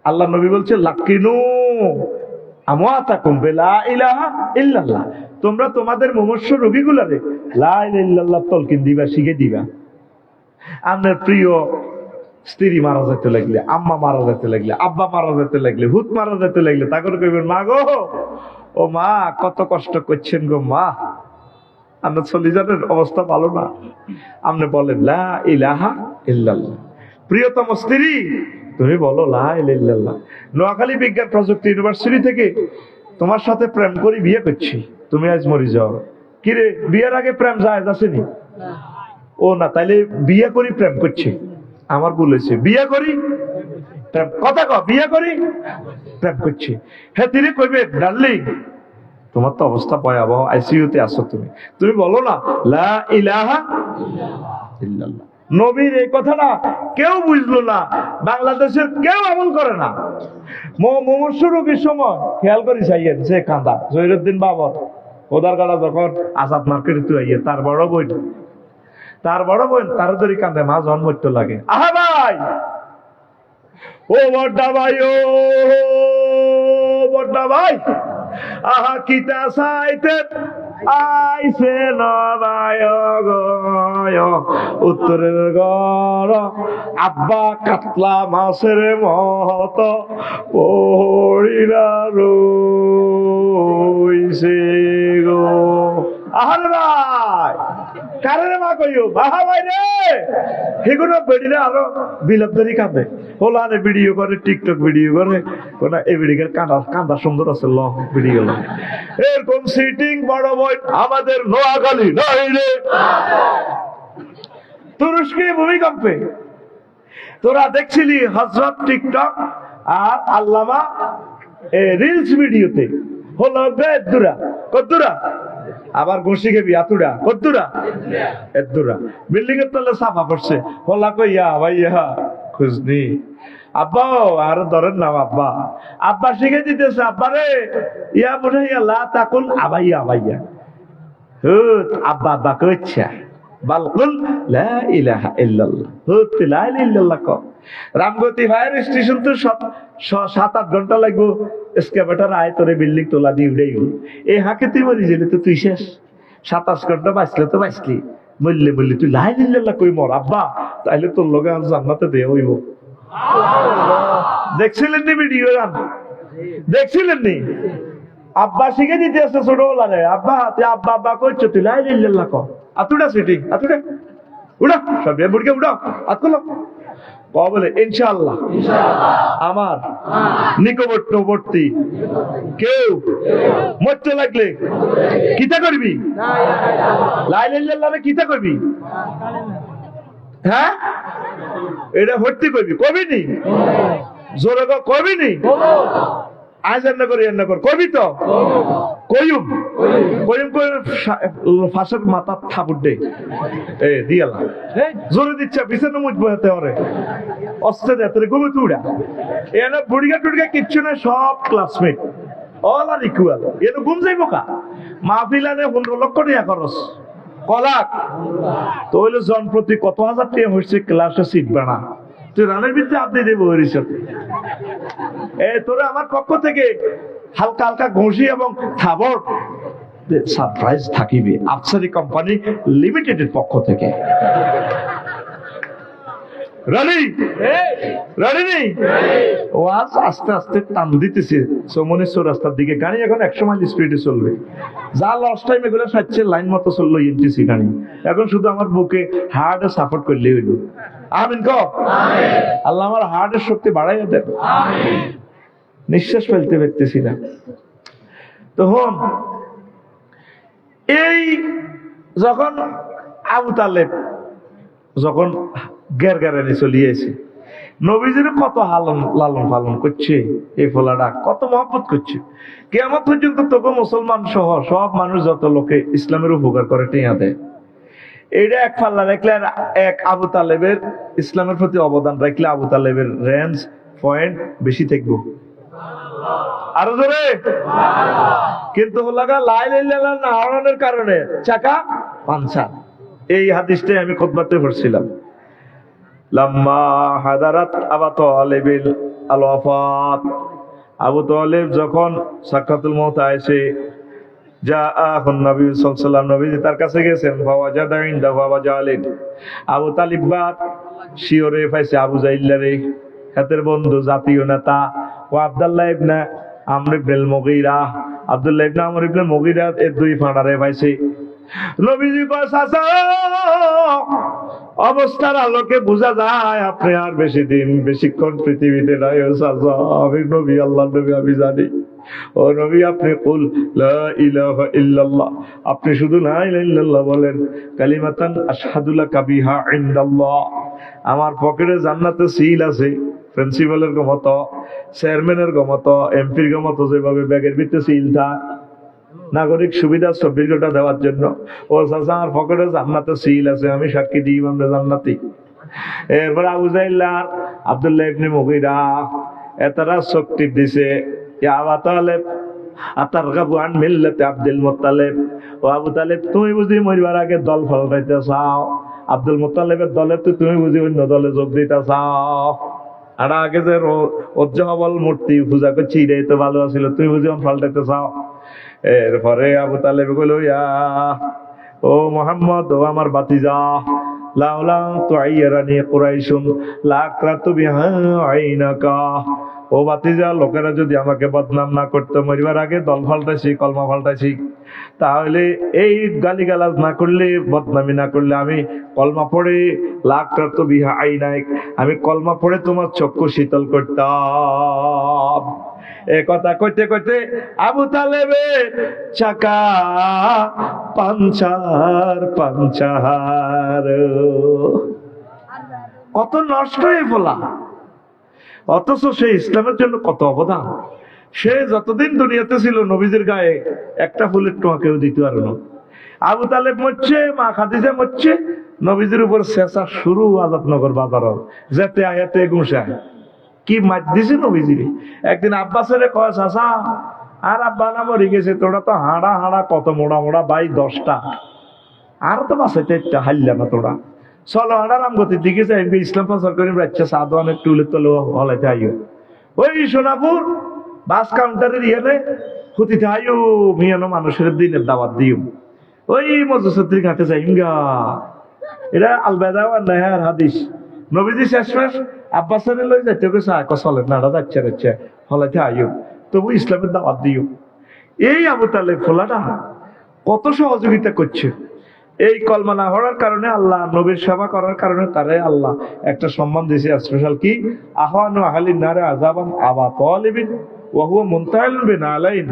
আল্লাহ নবী বলছে লাকিনু আমওয়াতাকুম বিলা ইলাহা ইল্লাল্লাহ, তোমরা তোমাদের মুমূর্ষু রোগীগুলারে লা ইলাহা ইল্লাল্লাহ তলকিন দিবা, শিখে দিবা। আপনার প্রিয় স্ত্রী মারা যেতে লাগলে, আম্মা মারা যেতে লাগলে, আব্বা মারা যেতে লাগলে, হুত মারা যেতে লাগলে তা করে কইবেন মা গো ও মা কত কষ্ট করছেন গো মা, আপনার চল্লিজানের অবস্থা ভালো না, আপনি বলেন লা ইলাহা ইল্লাল্লাহ। প্রিয়তম স্ত্রী তুমি বলো লা ইলাহা ইল্লাল্লাহ। নোয়াখালী বিজ্ঞান প্রযুক্তি ইউনিভার্সিটি থেকে তোমার সাথে প্রেম করি বিয়ে করছি, তুমি আজ মরে যাও। কিরে বিয়ের আগে প্রেম জায়েজ আসেনি? ও না, তাইলে বিয়ে করি প্রেম করছি। আমার বলেছে বিয়ে করি কথা কও, বিয়ে করি প্রেম করছি। হ্যাঁ তিনি কইবে ডার্লিং তোমার তো অবস্থা ভয়াবহ, আইসিইউতে আছো তুমি, তুমি বলো না লা ইলাহা ইল্লাল্লাহ। নবীর এই কথাটা কেউ বুঝলো না, বাংলাদেশের কেউ আমল করে না। মুমূর্ষু রোগীর সময় খেয়াল করি চাইয়েন সে কান্দা জহিরুদ্দিন বাবর ওদার গাড়া যখন আজাদ মার্কেটে তুই আইয়ে তার বড় বোন তার ধরে কান্দে মা জন্মত্য লাগে। আহা ভাই ও বড়া ভাই, ও বড়া ভাই আহা কিতা চাইতেন আইছে নবায় গয় উত্তরের গড় আব্বা কাতলা মাছের মত পড়িরা রইছে গো। আহারে ভাই কারে মা কইও বাহা ভাই রে সেগুলো বেড়িলে আরো বিলাপদারি কাঁদে হোলানে ভিডিও করে টিকটক ভিডিও করে কোনা এই ভিডিওর কাঁদা সুন্দর আছে ল ভিডিও এরকম সিটিং বড় বই আমাদের নোয়াখালী নাই রে। তুরস্কে ভূমিকম্পে তোরা দেখছিলি হযরত টিকটক আর আল্লামা রিলস ভিডিওতে হলো বেদুরা কদ্দুরা আবার ঘুষি খেবি আতুরা কদ্দুরা এদুরা বিল্ডিং এর তলে সাফা পড়ছে হলা কইয়া ভাইয়া খুঁজনি আব্বা আর ধরেন না আব্বা আব্বা শিখে দিতেছে আব্বা রে ইয়া বুঝাইয়া লা তাকুল আবাইয়া আবাইয়া হুত আব্বা আব্বা কইছা বালকুল লা ইলাহা ইল্লাল্লাহ হুত লা ইলাহা ইল্লাল্লাহ ক রামগতি ফায়ার স্টেশন তো 7-8 ঘন্টা লাগবো এসকেভেটর আয় তোরে বিল্ডিং তোলা দিয়ে উড়ে গেল এই হাকে তুই মরি গেলি তো তুই শেষ 27 ঘন্টা বাঁচলে তো বাঁচলি বললে বললি তুই লা ইলাহা ইল্লাল্লাহ কই মর আব্বা তাইলে তোর লগে আর জান্নাতে দেয়া হইব। দেখছিলেন নি ভিডিও গান দেখছিলেন নি আব্বা শিখে দিতে আছে ছোটবেলারে আব্বা তুই আব্বা আব্বা করছো তুই লা ইলাহা ইল্লাল্লাহ ক আতুডা সিটিং আতুডা উড়া সব বুড়কে উড়া আতকলো ক বলে ইনশাআল্লাহ আমার নিকটবর্তী কেউ মরতে লাগলে কিতা করবি লা ইলাহা ইল্লাল্লাহ কিতা করবি হ্যাঁ এটা ভর্তি করবি কবি নি জোরে কবি নি আজ রান্না করি রান্না কর কবি তো কয়ুম কয়ুম করে ফাঁসের মাথা থাপুর দে এ দিয়ালা জোরে দিচ্ছে বিছানো মুজবো হাতে ওরে অস্তে দে তোরে ঘুমে তুড়া এনে বুড়িগা টুড়িগা কিচ্ছু না সব ক্লাসমেট অল আর ইকুয়াল এনে ঘুম যাইব কা মাহফিলানে 15 লক্ষ টাকা খরচ কলাক তো হইলো জন প্রতি কত হাজার টাকা হচ্ছে ক্লাসে সিট বানা তুই রানের ভিতরে আপনি দেবো তোরা আমার পক্ষ থেকে হালকা হালকা ঘুষি এবং থাবর সারপ্রাইজ থাকিবে আফসারি কোম্পানি লিমিটেডের পক্ষ থেকে। রানি রানি নেই ও আজ আস্তে আস্তে টান দিতেছে চৌমনেশ্বর রাস্তার দিকে গাড়ি এখন 100 মাইল স্পিডে চলবে যা লস্ট টাইম এগুলো সাচ্ছে লাইন মতো চললো এনটিসি গাড়ি এখন শুধু আমার বুকে হার্টে সাপোর্ট করলে হইল আমিন ক আল্লাহ আমার হার্টের শক্তি বাড়াইয়া দেন নিঃশ্বাস ফেলতে পারতেছি না তখন এই যখন আবু তালেব যখন গেরগারানি চলিয়েছে নবীজির কত লালন পালন করছে এই ফলাটা কত মহব্বত করছে কিয়ামত পর্যন্ত তোকে মুসলমান সহ সব মানুষ যত লোকে ইসলামের উপকার করে টেয়া দেয় এইটা এক পাল্লা রাখলে এক আবু তালেবের ইসলামের প্রতি অবদান রাখলে আবু তালেবের রেঞ্জ পয়েন্ট বেশি থাকবো আরো জোরে কিন্তু লাগা লা ইলাহা ইল্লাল্লাহ না হারানোর কারণে চাকা পাঞ্চা এই হাদিসটাই আমি খুতবাতে পড়ছিলাম লাম্মা হাদারাত আবু তালেবিল আল ওয়াফাত আবু তালেব যখন সাকরাতুল মউত আইছে জাআহুন নবী সাল্লাল্লাহু আলাইহি ওয়াসাল্লাম নবীজি তার কাছে গেছেন ফাওয়াজাদা ইনদাহু আবু জাহলিন আবু তালিব বাদ শিওরে পাইছে আবু জাইল্লারে হাতের বন্ধু জাতীয় নেতা ও আব্দুল্লাহ ইবনে আমর ইবনে মুগীরা আব্দুল্লাহ ইবনে আমর ইবনে মুগীরা এর দুই ফাঁড়ারে পাইছে নবীজি কয় চাচা অবস্থার আলোকে বোঝা যায় আপনি আর বেশিক্ষণ পৃথিবীতে নাই ও চাচা আমি নবী আল্লাহ নবী আমি জানি ও নবী আপনি কুল লা ইলাহা ইল্লাল্লাহ আপনি শুধু লা ইলাহা ইল্লাল্লাহ বলেন কালিমাতান আশহাদু লাকা বিহা ইনদাল্লাহ আমার পকেটে জান্নাতে সিল আছে প্রিন্সিপালের মতো চেয়ারম্যানের মতো এমপির মতো যেভাবে ব্যাগের ভিতরে সিল থাকে নাগরিক সুবিধা 24 ঘন্টা দেওয়ার জন্য ও চাচা আমার পকেটে জান্নাতে সিল আছে আমি সাক্ষী দিই আমরা জান্নাতি এরপর আবু জাহল আর আব্দুল্লাহ ইবনে মুগীরা এতারা শক্তি দিছে ইয়া আবু তালেব আতারগাবু আন মিল্লাতি আব্দুল মুত্তালিব ও আবু তালেব তুমি বুঝি মরিবার আগে দল পাল্টাইতে চাও আব্দুল মুত্তালিবের দলে তো তুমি বুঝি অন্য দলে যোগ দিতে চাও আর আগে যে উজ্জ্বল মূর্তি পূজা করছি এটাই তো ভালো আছিল, তুই বুঝি পাল্টাইতে চাও? এরপরে আবু তালেব কইল, ইয়া ও মোহাম্মদ, ও আমার বাতিজা, লাউলা তুআইয়ারানি কুরাইশুন লাকরাতু বিহা আইনাকা। ও বাতিজা, লোকেরা যদি আমাকে বদনাম না করতো, মরিবার আগে দল পাল্টাইছি, কলমা পাল্টাইছি, তাহলে এই গালিগালাজ না করলে, বদনামি না করলে, আমি কলমা পড়ে লাকরাতু বিহা আইনাক, আমি কলমা পড়ে তোমার চক্ষু শীতল করতাম। এ কথা কইতে কইতে আবু তালেবের চাকা পাঞ্চার পাঞ্চার, কত নষ্ট হয়ে বলা। অথচ সে ইসলামের জন্য কত অবদান। সে যতদিন দুনিয়াতে ছিল নবীজির গায়ে একটা ফুলের টোয়া কেউ দিতে পারো না। আবু তালেব মরছে, মা খাদিজা মরছে, নবীজির উপর শেষা শুরু আজাদনগর বাজার, যেতে আয়াতে গুসায় কি মার দিছে নবীজিরে। একদিন আব্বাসের কয়, চাচা আর আব্বা না মরে গেছে, তোরা তো হাঁড়া হাঁড়া কত মোড়া মোড়া বাই 10টা, আর তো বাসাইতে একটা হাইলা না তোরা, চলো হাঁড়া রামগতির দিকে যাই, ইসলাম প্রচার করি, বাচ্চা সাদওয়ান একটু উলে তোলো হলাইতে আইও। ওই সোনাপুর বাস কাউন্টারের ইয়েনে হুতিতে আইও, মিয়ানো মানুষের দিনের দাওয়াত দিও। ওই মজুসদ্দির ঘাটে যাই গা, এটা আলবেদা আর নেহার হাদিস। নবীজি শেষমেশ আব্বাসের লই যাইতে গেছে, চলে নাড়া যাচ্ছে যাচ্ছে হলাইতে আইও, তবু ইসলামের দাওয়াত দিও। এই আবু তালেব ফোলাটা কত সহযোগিতা করছে। এই কলমা না হওয়ার কারণে আল্লাহ, নবীর সেবা করার কারণে তারে আল্লাহ একটা সম্মান দিয়েছে স্পেশাল, কি আহওয়ানু আহলিন নারে আযাবান আবা তালিবিন ওয়া হুয়া মুনতাহিলুন বিনালাইন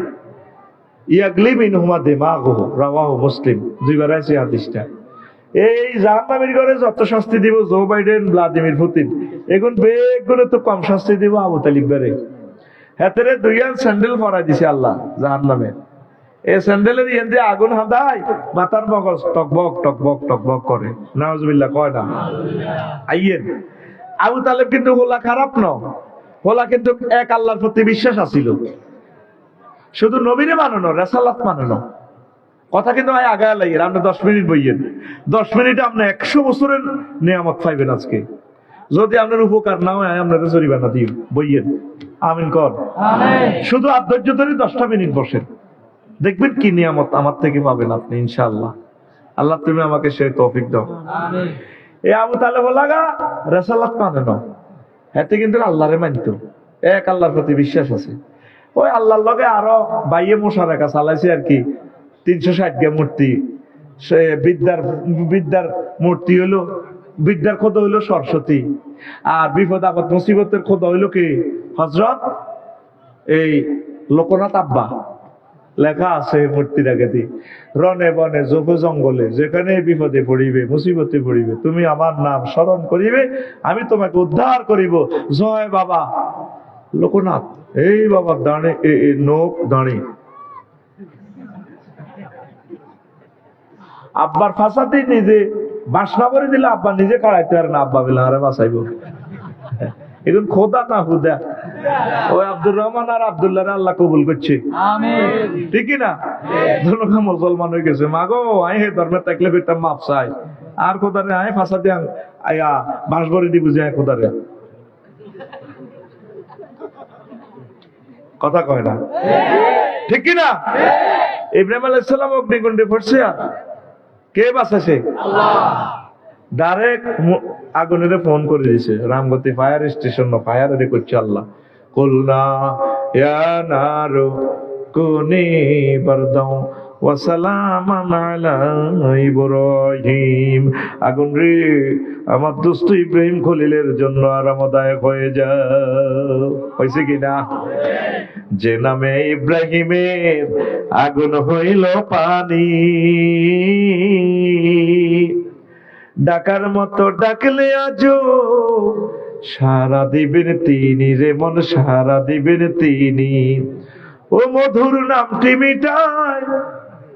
ইয়াগলি মিনহুমা দিমাগুহু, রাওয়াহু মুসলিম। দুইবার আছে হাদিসটা। এই জাহান্নামীর ঘরে যত শাস্তি দিব জো বাইডেন, ভ্লাদিমির পুতিন, এখন বেগ করে তো কম শাস্তি দিব আবু তালিব বারে। হাতেরে দুইয়ান স্যান্ডেল পরাই দিছে আল্লাহ জাহান্নামে। এই স্যান্ডেলের ইয়েতে আগুন হাঁদায়, মাথার মগজ টকবক টকবক টকবক করে, নাউজুবিল্লাহ কয় না? আইয়েন আবু তালেব কিন্তু হোলা খারাপ ন, হোলা কিন্তু এক আল্লাহর প্রতি বিশ্বাস আছিল, শুধু নবীরে মানানো, রেসালাত মানানো। কথা কিন্তু আগে লাগে, আপনি 10 মিনিট বইয়েন, 10 মিনিটে আপনি 100 বছরের নিয়ামত পাইবেন। আজকে যদি আপনার উপকার না হয়, আপনার জরিমানা দিন, বইয়েন। আমিন কর। শুধু আধৈর্য ধরে 10টা মিনিট বসেন, দেখবেন কি নিয়ামত আমার থেকে পাবেন আপনি ইনশাআল্লাহ। আল্লাহ তুমি আমাকে সেই তৌফিক দাও। এই আবু তালেব লাগা রেসালাত মানে না, এতে কিন্তু আল্লাহরে মানত, এক আল্লাহর প্রতি বিশ্বাস আছে। ওই আল্লাহর লগে আরো বাইয়ে মোশারেকা চালাইছে আর কি, 360 মূর্তি। সে বিদ্যার মূর্তি হইলো, বিদ্যার খোদা হইলো সরস্বতী, আর বিপদ আপদ মুসিবতের খোদা হইলো কি হযরত এই লোকনাথ আব্বা। লেখা আছে মূর্তির আগেতে, রনে বনে জোফে জঙ্গলে যেখানে বিপদে পড়িবে, মুসিবতে পড়িবে, তুমি আমার নাম স্মরণ করিবে, আমি তোমাকে উদ্ধার করিব, জয় বাবা লোকনাথ। এই বাবা দাঁড়ে নোক দাঁড়ে, আব্বার ফাঁসাতে নিজে বাসনা করে দিলে আব্বা নিজে কাড়াইতে পারে না, আব্বা বলে আরে বাঁচাইব। এখন খোদা না হুদা, ওই আব্দুর রহমান আর আব্দুল্লাহ আল্লাহ কবুল করছে, ঠিকই না? দুটো মুসলমান হয়ে গেছে। মাগো আই হে ধর্মের থাকলে পেতাম মাপ চাই, আর খোদারে আয় ফাঁসাতে আয়া বাঁশ ভরে দি বুঝে আয় খোদারে, কথা কয় না, ঠিক কিনা? ইব্রাহিম আলাইহিস সালাম অগ্নিকুণ্ডে পড়ছে, কে বাঁচাছে? ডাইরেক্ট আগুনের ফোন করে দিয়েছে, রামগতি ফায়ার স্টেশন ফায়ার করছে আল্লাহ। কুলনা ইয়া নারু কুনি বারদাও ওয়া সালামান আলা ইব্রাহিম, আগুন রে আমার দোস্ত ইব্রাহিম খলিলের জন্য আরামদায়ক হয়ে যাও। হয়েছে কিনা? যে নামে ইব্রাহিমের আগুন হইল পানি, ডাকার মতো ডাকলে আজো সারা দিবেন তিনি রে মন, সারা দিবেন তিনি। ও মধুর নামটি মিটায়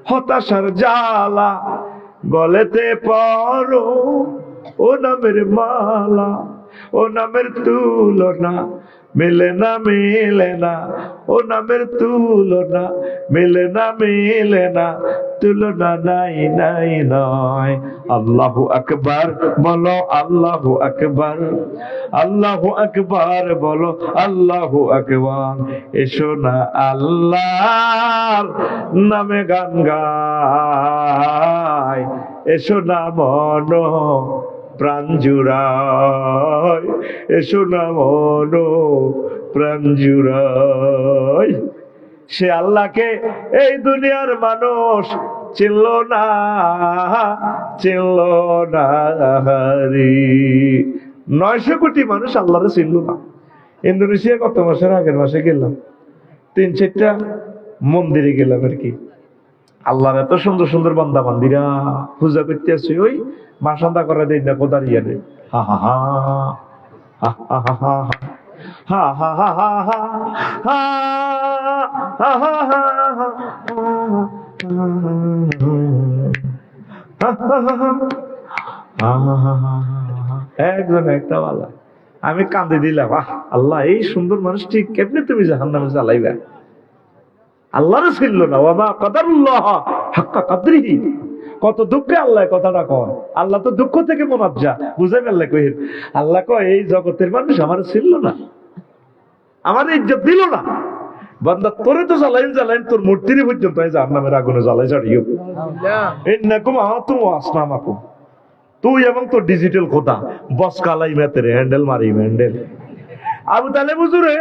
হতাশার জ্বালা, গলেতে পরো ও নামের মালা, ও নামের তুলনা মিলে না ও নামের তুলনা, মিলে না তুলনা নাই নাই নয়। আল্লাহু আকবার বলো, আল্লাহু আকবার, আল্লাহু আকবার বলো, আল্লাহু আকবার। এসো না আল্লাহর নামে গান গাই, এসো না মন প্রাণ জুড়ায়, এসো না মন প্রাণ জুড়ায়। সে আল্লাহকে এই দুনিয়ার মানুষ চিনল না, চিনল না রে। 900 কোটি মানুষ আল্লাহরে চিনল না। ইন্দোনেশিয়া কত মাসের আগের মাসে গেলাম, 3-4টা মন্দিরে গেলাম আর কি। আল্লাহর এত সুন্দর সুন্দর বান্দা বান্দিরা পূজা করতে আসছে, ওই মাসান্দা করে দেয় না কোদারিয়া রে। হা হা হা হা হা হা হা হা হা হা হা হা হা। একজন একটা বালা, আমি কান্দে দিলাম, আল্লাহ এই সুন্দর মানুষ ঠিক কেমনে তুমি জাহান্নামে জ্বালাইবা। আল্লাহর ছিল না, ওয়া কাদারুল্লাহ হাক্কা কাদরিহি। কত দুঃখে আল্লাহ কথাটা কয়। আল্লাহ তো দুঃখ থেকে মুনাজ্জা, বুঝে ফেললে কই। আল্লাহ কয় এই জগতের মানুষ আমার ছিল না, আমার ইজ্জত দিল না। বান্দা তোরে তো জ্বালাইন তোর মূর্তিরই পর্যন্ত জাহান্নামের আগুনে জ্বালাই ছাড়িও। ইন্নাকুম আতুম ওয়া আসনামাকুম, তুই এবং তোর ডিজিটাল খোদা বস কালাই মেতেরে হ্যান্ডেল মারি হ্যান্ডেল। আবু তালেব হুজুরে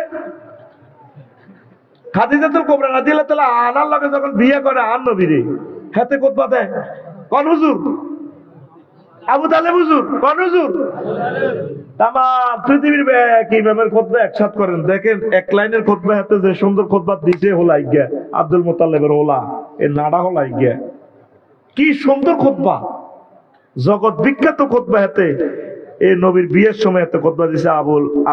খাদিজাতুল কুবরা রাদিয়াল্লাহু তাআলা আনার লগে যখন বিয়ে করে আন নবীরে, হাতে খুতবা দেয় কোন হুজুর? আবু তালেব হুজুর। কোন হুজুর? তামাম পৃথিবীর কি ইমামের খুতবা একসাথ করেন, দেখেন এক লাইনের খুতবা হাতে যে সুন্দর খুতবা দিছে হোলাই গিয়া আব্দুল মুত্তালিবের হোলা, এর নাড়া হোলাই গিয়া। কি সুন্দর খুতবা, জগৎ বিখ্যাত খুতবা হাতে। এই নবীর বিয়ের সময় এত খুতবা দিছে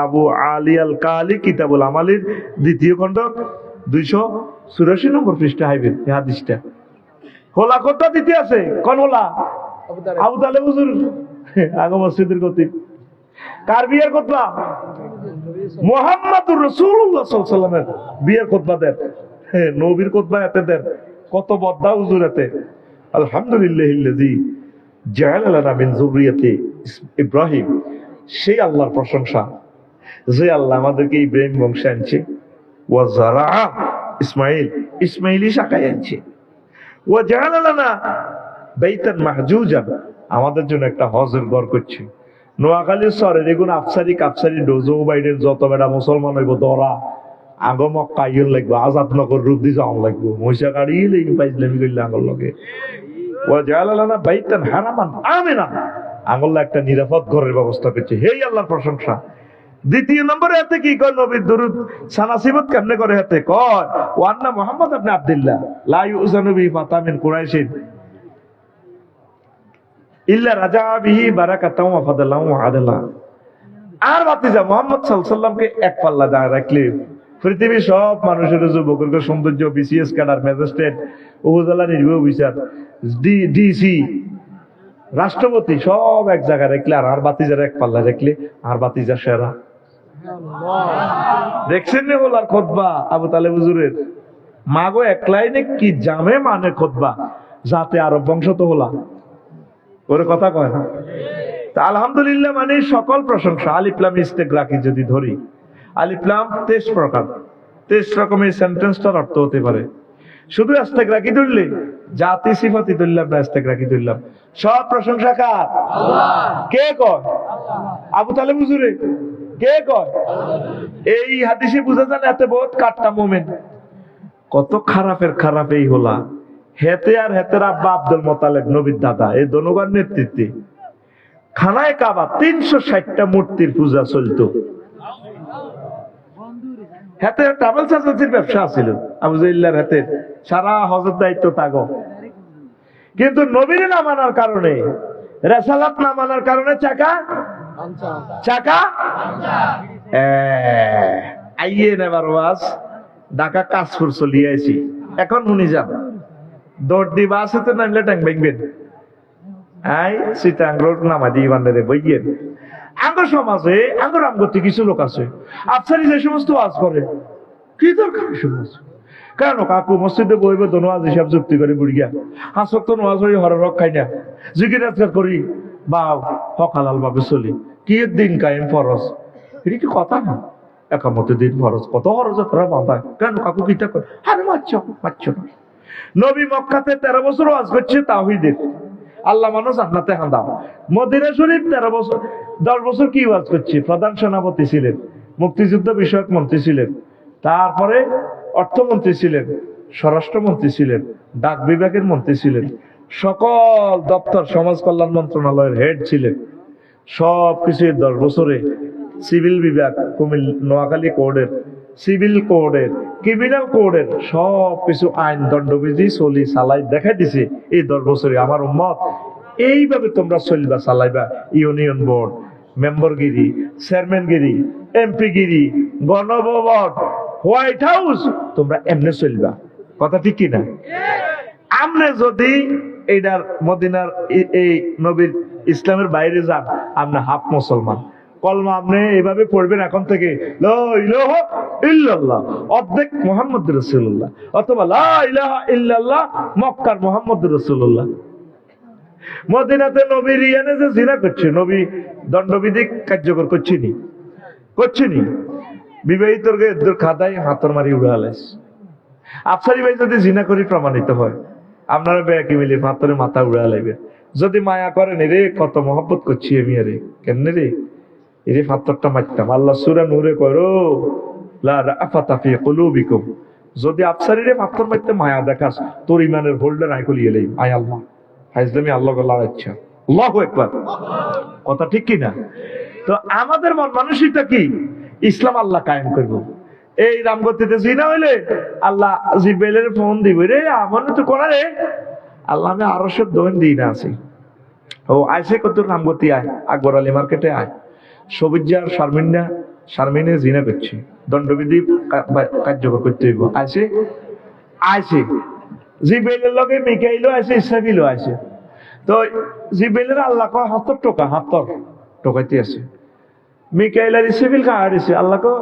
আবু আলী আল কালি কিতাবুল আমালির 2য় খণ্ড 284 নম্বর পৃষ্ঠা হাইবে এই হাদিসটা। হোলা খুতবা দিতে আছে কোন হোলা? আবু তালেব হুজুর, আগে মসজিদের খতিব। কার বিয়ের খুতবা? মুহাম্মদুর রাসূলুল্লাহ সাল্লাল্লাহু আলাইহি ওয়াসাল্লামের বিয়ের খুতবা দেন। নবীর খুতবা এতে দেন, কত বদ্দা হুজুর এতে। আলহামদুলিল্লাহিল্লাযী জাআলা লানা মিন যুররিয়াতি ইব্রাহিম, সেই আল্লাহর প্রশংসা যে আল্লাহ আমাদেরকে ইব্রাহিম বংশে আনছে। ওয়া যারা ইসমাইলি শাখায় আনছে। ওয়া জাআলা লানা বাইতান মাহজুজান, আমাদের জন্য একটা হজের ঘর করছে। নোয়াখালীর শহরের এগুন আফসারি কাপসারি ডোজো বাইডের যত বেটা মুসলমান হইব দরা আগ মক্কা ইউন লাগবো, আজাদনগর রুদ্দি যাওয়ান লাগবো, মহিষা গাড়ি পাইজলামি করলে আঙুল লগে। ওয়া জাআলা লানা বাইতান হারামান আমিনা, আঙুল্লাহ একটা নিরাপদ ঘরের ব্যবস্থা করছে। হেই আল্লাহর প্রশংসা। 2 নম্বরে এতে কি কয়? নবীর দুরূদ সানাসিবত কেমনে করে? হাতে কয় ওয়ান্না মুহাম্মদ ইবনে আব্দুল্লাহ লা ইউজানু বি ফাতা মিন কুরাইশিন ইল্লা রাজা বিহি বারাকাতাও ওয়া ফাদালাও ওয়া আদলা। আর ভাতিজা মুহাম্মদ সাল্লাল্লাহু আলাইহি ওয়াসাল্লামকে এক পাল্লা দাঁড় রাখলে পৃথিবীর সব মানুষের যুবকের সৌন্দর্য, বিসিএস ক্যাডার, ম্যাজিস্ট্রেট, উপজেলা নির্বাহী অফিসার, ডিসি, রাষ্ট্রপতি সব এক জায়গায় রাখলে আর বাতিজার এক পাল্লা রাখলে আর বাতিজা সেরা। দেখছেন নি বলার খুতবা আবু তালেব হুজুরের? মাগো এক লাইনে কি জামে মানে খুতবা, যাতে আরব বংশ তো হলা ওর কথা কয় না। তা আলহামদুলিল্লাহ মানে সকল প্রশংসা। আলিফ লাম ইস্তেগরাকি যদি ধরি, আলিফ লাম 23 প্রকার, 23 রকমের সেন্টেন্সটার অর্থ হতে পারে। শুধু ইস্তেগরাকি ধরলে, জাতি সিফাতি ধরলাম না, ইস্তেগরাকি ধরলাম। সব প্রশংসা কার? আল্লাহ। কে কয়? আবু তালেব হুজুরে। কে কয়? এই হাদিসে বুঝা যায় এত বহুত কাটটা মোমেন্ট। কত খারাপের খারাপ এই হলা। হেতে আর হেতের আব্বা আব্দুল মুত্তালিব নবীর দাদা, এই দনগণ নেতৃত্বে খানায় কাবা 360টা মূর্তির পূজা চলতো। হাতে ট্রাভেল এজেন্সির ব্যবসা ছিল আবু জাইল্লার হাতে, সারা হজের দায়িত্ব তাগো। কিন্তু নবীর না মানার কারণে, রেসালাত না মানার কারণে চাকা আইয়ে নেবার ওয়াজ ঢাকা কাশফুর চলিয়ে আইছি। এখন শুনি যান দৌড় দিবা আছে তো নামলে ট্যাং ভাঙবেন। আই সিটাং রোড নামা দিয়ে বান্দারে বইয়েন আঙ্গর সমাজে আঙ্গর আমগতি কিছু লোক আছে আফসারি যে সমস্ত ওয়াজ করে কি দরকার সমাজ কেন কাকু মসজিদে বইবে তো নোয়াজ হিসাব যুক্তি করে বুড়িয়া হাসক তো নোয়াজ হয়ে হর রক খাই না জিকির আজকার করি বা হকালাল ভাবে চলি কি দিন কায়েম ফরজ এটা কি কথা না একামতে দিন ফরজ কত খরচ তারা বাঁধায় কেন কাকু কিতা করে আরে মারছ না নবী মক্কাতে 13 বছর ওয়াজ করছে তাওহীদের আল্লাহ মানুষ জান্নাতে হাঁদাও মদিনা শরীফ 13 বছর 10 বছর কি ওয়াজ করছে প্রধান সেনাপতি ছিলেন মুক্তিযুদ্ধ বিষয়ক মন্ত্রী ছিলেন তারপরে অর্থমন্ত্রী ছিলেন স্বরাষ্ট্রমন্ত্রী ছিলেন ডাক বিভাগের মন্ত্রী ছিলেন সকল দপ্তর সমাজ কল্যাণ মন্ত্রণালয়ের হেড ছিলেন সবকিছু 10 বছরে সিভিল বিভাগ নোয়াখালী কোর্টের সিভিল কোর্টের ক্রিমিনাল কোর্টের সবকিছু আইন দণ্ডবিধি চলি চালাই দেখাই দিছে এই 10 বছরে আমার উম্মত এইভাবে তোমরা চলবা চালাইবা ইউনিয়ন বোর্ড মেম্বরগিরি চেয়ারম্যানগিরি এমপিগিরি গণভবন হোয়াইট হাউস তোমরা এমনে চলবা কথা ঠিক কিনা আমনে যদি এইটার মদিনার এই নবীর ইসলামের বাইরে যান আপনি হাফ মুসলমান কলমা আপনি এইভাবে পড়বেন এখন থেকে লা ইলাহা ইল্লাল্লাহ অর্ধেক মুহাম্মদ রাসূলুল্লাহ অথবা লা ইলাহা ইল্লাল্লাহ মক্কার মুহাম্মদ রাসূলুল্লাহ মদিনাতে নবী রিয়ানে যে জিনা করছে নবী দণ্ডবিধি কার্যকর করছেনি বিবাহিতকে এদের খাদায় হাতর মারি উড়ালেস আফসারি ভাই যদি জিনা করি প্রমাণিত হয় আপনারা বেয়াকি মিলে হাতরে মাথা উড়া লাগবে যদি মায়া করেন রে কত মহব্বত করছি আমি রে কেন রে এরে ফাত্তরটা মারতাম আল্লাহ সূরা নূরে করো লা রাফাতা ফি কুলুবিকুম যদি আফসারিরে ফাত্তর মারতে মায়া দেখাস তোর ইমানের হোল্ডার আই কলিয়ে লই আয় আল্লাহ ফাইজলামি আল্লাহ গলা আচ্ছা আল্লাহু আকবার কথা ঠিক কি না তো আমাদের মন মানসিকতা কি ইসলাম আল্লাহ কায়েম করব এই রামগতিতে জিনা হইলে আল্লাহ জিব্রাইলের ফোন দিবে রে আমার তো করা রে আল্লাহ আমি আরো সব দোন দিই না আছি ও আইসে কত রামগতি আয় আকবর আলী মার্কেটে আয় সবুজার শারমিনে জিনা করছে দণ্ডবিধি কার্যকর করতে হইব আইসে জিব্রাইলের লগে মিকাইলও আছে ইসরাফিলও আছে তো জিব্রাইলের আল্লাহ কয় 70 টোকাইতে আছে মিকাইল আর ইসরাফিল কাহারিছে আল্লাহ কো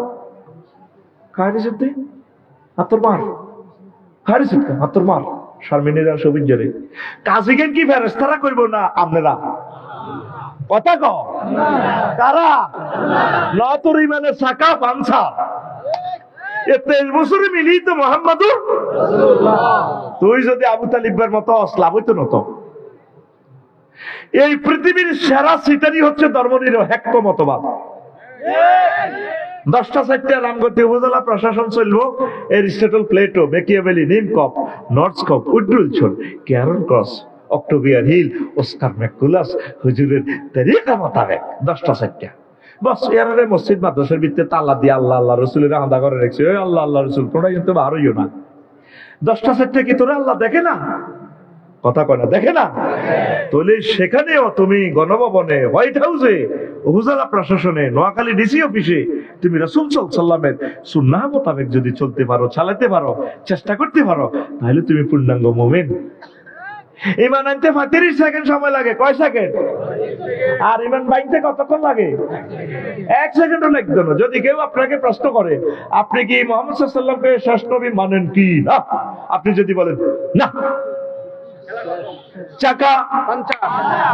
কাহারিছে তুই হাতর মার শারমিনের আর সবুজারে কাজীগেন কি ফেরেশতারা করব না আপনারা কথা কও কারা না তোর ইমানের সাকা পাঞ্ছা এ 23 বছরে মিলি তো মুহাম্মাদুর রাসূলুল্লাহ তুই যদি আবু তালিবের মতো অসলাভ হইতো না তো এই পৃথিবীর সেরা সিটারি হচ্ছে ধর্মনিরপেক্ষ মতবাদ 10টা 4টা রামগতি উপজেলা প্রশাসন চলবো এরিস্টটল প্লেটো মেকিয়াভেলি নিমকপ নর্থস্কপ উড্রুলছল ক্যারন ক্রস অক্টোবিয়ার হিল ওস্কার ম্যাকুলাস হুজুরের তরিকা মোতাবেক 10টা 4টা বস এরারে মসজিদ মাদ্রাসার ভিতরে তালা দিয়ে আল্লাহ রসুলের আদা করে রেখেছে ওই আল্লাহ রসুল তোমরা কিন্তু বার হইও না 10টা 4টা কি তোরা আল্লাহ দেখে না কথা কয় না দেখে না তাহলে সেখানেও তুমি গণভবনে হোয়াইট হাউসে উপজেলা প্রশাসনে নোয়াখালী ডিসি অফিসে তুমি রাসূল সাল্লাল্লাহু আলাইহি ওয়াসাল্লামের সুন্নাহ মোতাবেক যদি চলতে পারো চালাতে পারো চেষ্টা করতে পারো তাহলে তুমি পূর্ণাঙ্গ মুমিন ইমান আনতে 35 সেকেন্ড সময় লাগে কয় সেকেন্ড আর ইমান বাইতে কতক্ষণ লাগে 1 সেকেন্ডও লাগবে না যদি কেউ আপনাকে প্রশ্ন করে আপনি কি মুহাম্মদ সাল্লাল্লাহু আলাইহি ওয়াসাল্লামকে শেষ নবী মানেন কি না আপনি যদি বলেন না চাকা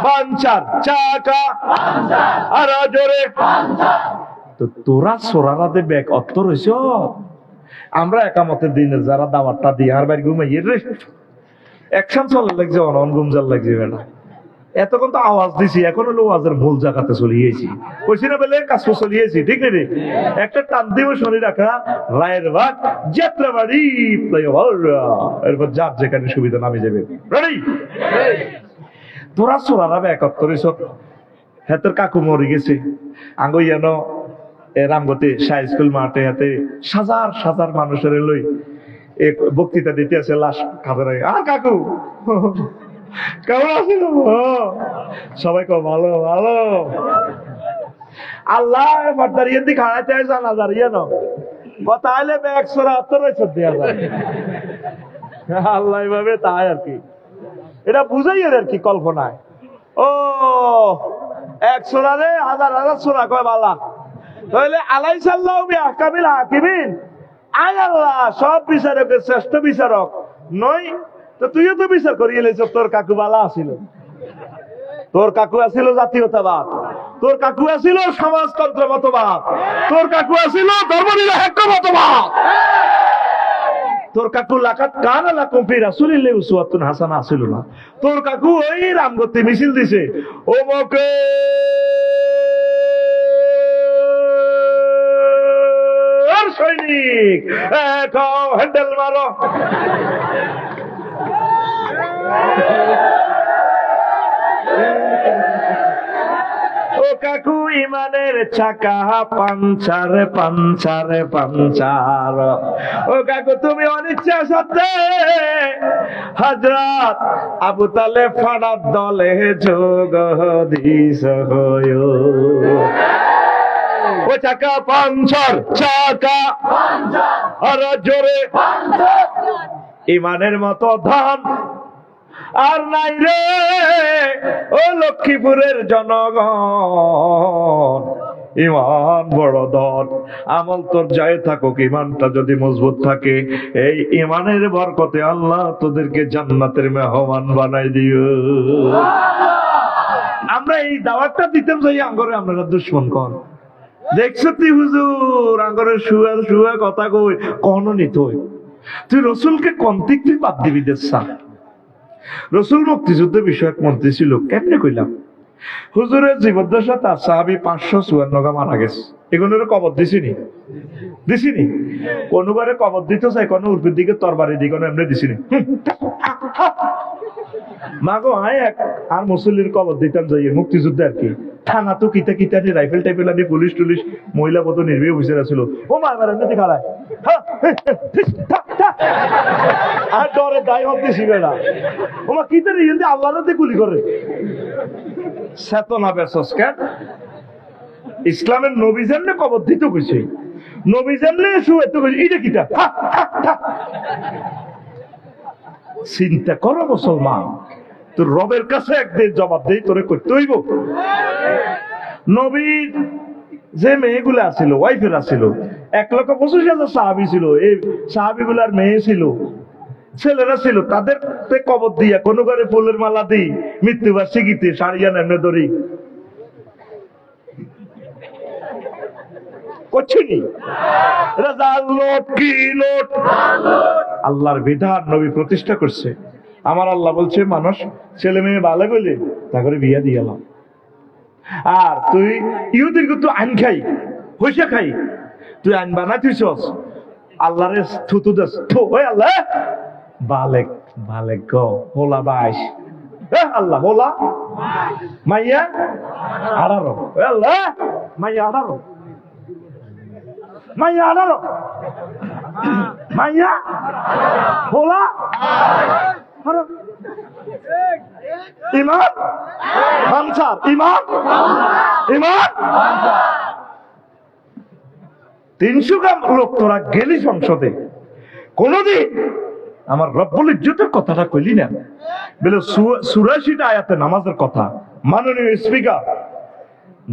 পাঞ্চার চাকা আর জোরে তো তোরা সোরারা দে ব্যাগ অত্তর হইছ আমরা একামতের দিনে যারা দাওয়াতটা দিই আর বাড়ি ঘুমাইয়ে রে অ্যাকশন চলা লাগছে অন গুমজাল লাগছে বেটা এতক্ষণ তো আওয়াজ দিছি এখন হলো আওয়াজের মূল জায়গাতে চলিয়েছি কইছি না বলে কাজ চলিয়েছি ঠিক রে একটা টান দিব শরীর রাখা রায়ের ভাগ যাত্রাবাড়ি এরপর যার যেখানে সুবিধা নামে যাবে রেডি তোরা সোরারা একত্তর হেতের কাকু মরে গেছে আঙ্গইয়ানো রামগতি হাই স্কুল মাঠে হাতে সাজার মানুষের লই এক বক্তৃতা দিতে আছে লাশ খাবার আর কাকু কেমন আছেন সবাই কো ভালো আল্লাহ দাঁড়িয়ে দিকে হারাইতে জানা দাঁড়িয়ে ন তাহলে 178 দেওয়া যায় আল্লাহ এভাবে তাই আর কি এটা বুঝাই আর কি কল্পনায় ও এক সোনারে হাজার হাজার সোনা কয় বালা। তাহলে আলাইসাল্লাহু বিআহকামিল হাকিমিন, আয় আল্লাহ সব বিচারকের শ্রেষ্ঠ বিচারক নয় তো তুইও তো বিচার করিয়ে লেছ। তোর কাকু বালা আছিল, তোর কাকু আছিল জাতীয়তাবাদ, তোর কাকু আছিল সমাজতন্ত্র মতবাদ, তোর কাকু আছিল ধর্মনিরপেক্ষ মতবাদ, তোর কাকু লাকাত কানা লাকুম ফি রাসূলিল্লাহি উসওয়াতুন হাসানাহ আছিল না। তোর কাকু ওই রামগতি মিছিল দিছে, ও মকে আর সৈনিক হ্যান্ডেল মারো। ও কাকু ইমানের চাকা পাঞ্চার পাঞ্চার পাঞ্চার। ও কাকু তুমি অনিচ্ছা সত্ত্বে হযরত আবু তালেব ফাড়ার দলে যোগ দিস হয়। ও চাকা পাঞ্চার, চাকা আর জোরে ইমানের মতো ধান আর নাই রে ও লক্ষ্মীপুরের জনগণ। ইমান বড় ধন, আমল তোর যায় থাকুক, ইমানটা যদি মজবুত থাকে এই ইমানের বরকতে আল্লাহ তোদেরকে জান্নাতের মেহমান বানাই দিও। আমরা এই দাওয়াতটা দিতাম যাই আঙ্গরে আপনারা দুশ্মন কর। দেখছো তুই হুজুর আঙ্গরে শুয়া শুয়া কথা কই কখনো নিত তুই রসুলকে কন্তিক তুই বাদ দিবি দেশা। রসুল মুক্তিযুদ্ধ বিষয়ক মন্ত্রী ছিল, কেমনে কইলাম হুজুরের জীবদ্দশা তার সাহাবী 554 মারা গেছে। এগুলোর কবর দিছিনি দিছিনি কোনবারে কবর দিতে চাই, কোন উর্ফের দিকে তরবারি দিকে কোনো এমনি দিছিনি। মাগো আয় এক আর মুসল্লির কবর দিতাম যাই মুক্তিযুদ্ধে আর কি। থানা তো কিতা কিতা রাইফেল টাইফেল আনি পুলিশ টুলিশ মহিলা কত নির্বাহী অফিসার ছিল। ও মা এবার এমনি খারায় আর ডরে দায় হতে শিবে না। ও মা কিতা রে আল্লাহতে গুলি করে চেতনা বেসস কেন? ইসলামের নবী জানলে কবর দিতে কইছে, নবী জানলে শুয়েতে কইছে, এটা কিতা? চিন্তা করো মুসলমান, তোর রবের কাছে একদিন জবাব দেই তোরে করতে হইব। নবীর যে মেয়েগুলা ছিল ওয়াইফেরা ছিল 1,25,000 সাহাবী ছিল। এই সাহাবীগুলার মেয়ে ছিল, ছেলেরা ছিল, তাদের কবর দিয়া কোনো ঘরে ফুলের মালা দিই মৃত্যুবার্ষিকীতে সারিয়া নেমে ধরি করছিনি। আল্লাহর বিধান নবী প্রতিষ্ঠা করছে। আমার আল্লাহ বলছে মানুষ ছেলে মেয়ে ভালো গেলে তা করে বিয়া দিয়ে এলাম। আর তুই ইহুদির তো আইন খাই হইসা খাই, তুই আইন বানাই তুইছস আল্লাহরে থুতু দেস ওই আল্লাহ বালেক বালেক গো হোলা বাইশ আল্লাহ হোলা মাইয়া 18 আল্লাহ মাইয়া 18 মাইয়া 18 মাইয়া হোলা ইমান বাঞ্চার ইমান ইমান 300 গ্রাম লোক তোরা গেলি সংসদে, কোনদিন আমার রব্বুল ইজ্জতের কথাটা কইলি না বলে 84টা আয়াতে নামাজের কথা। মাননীয় স্পিকার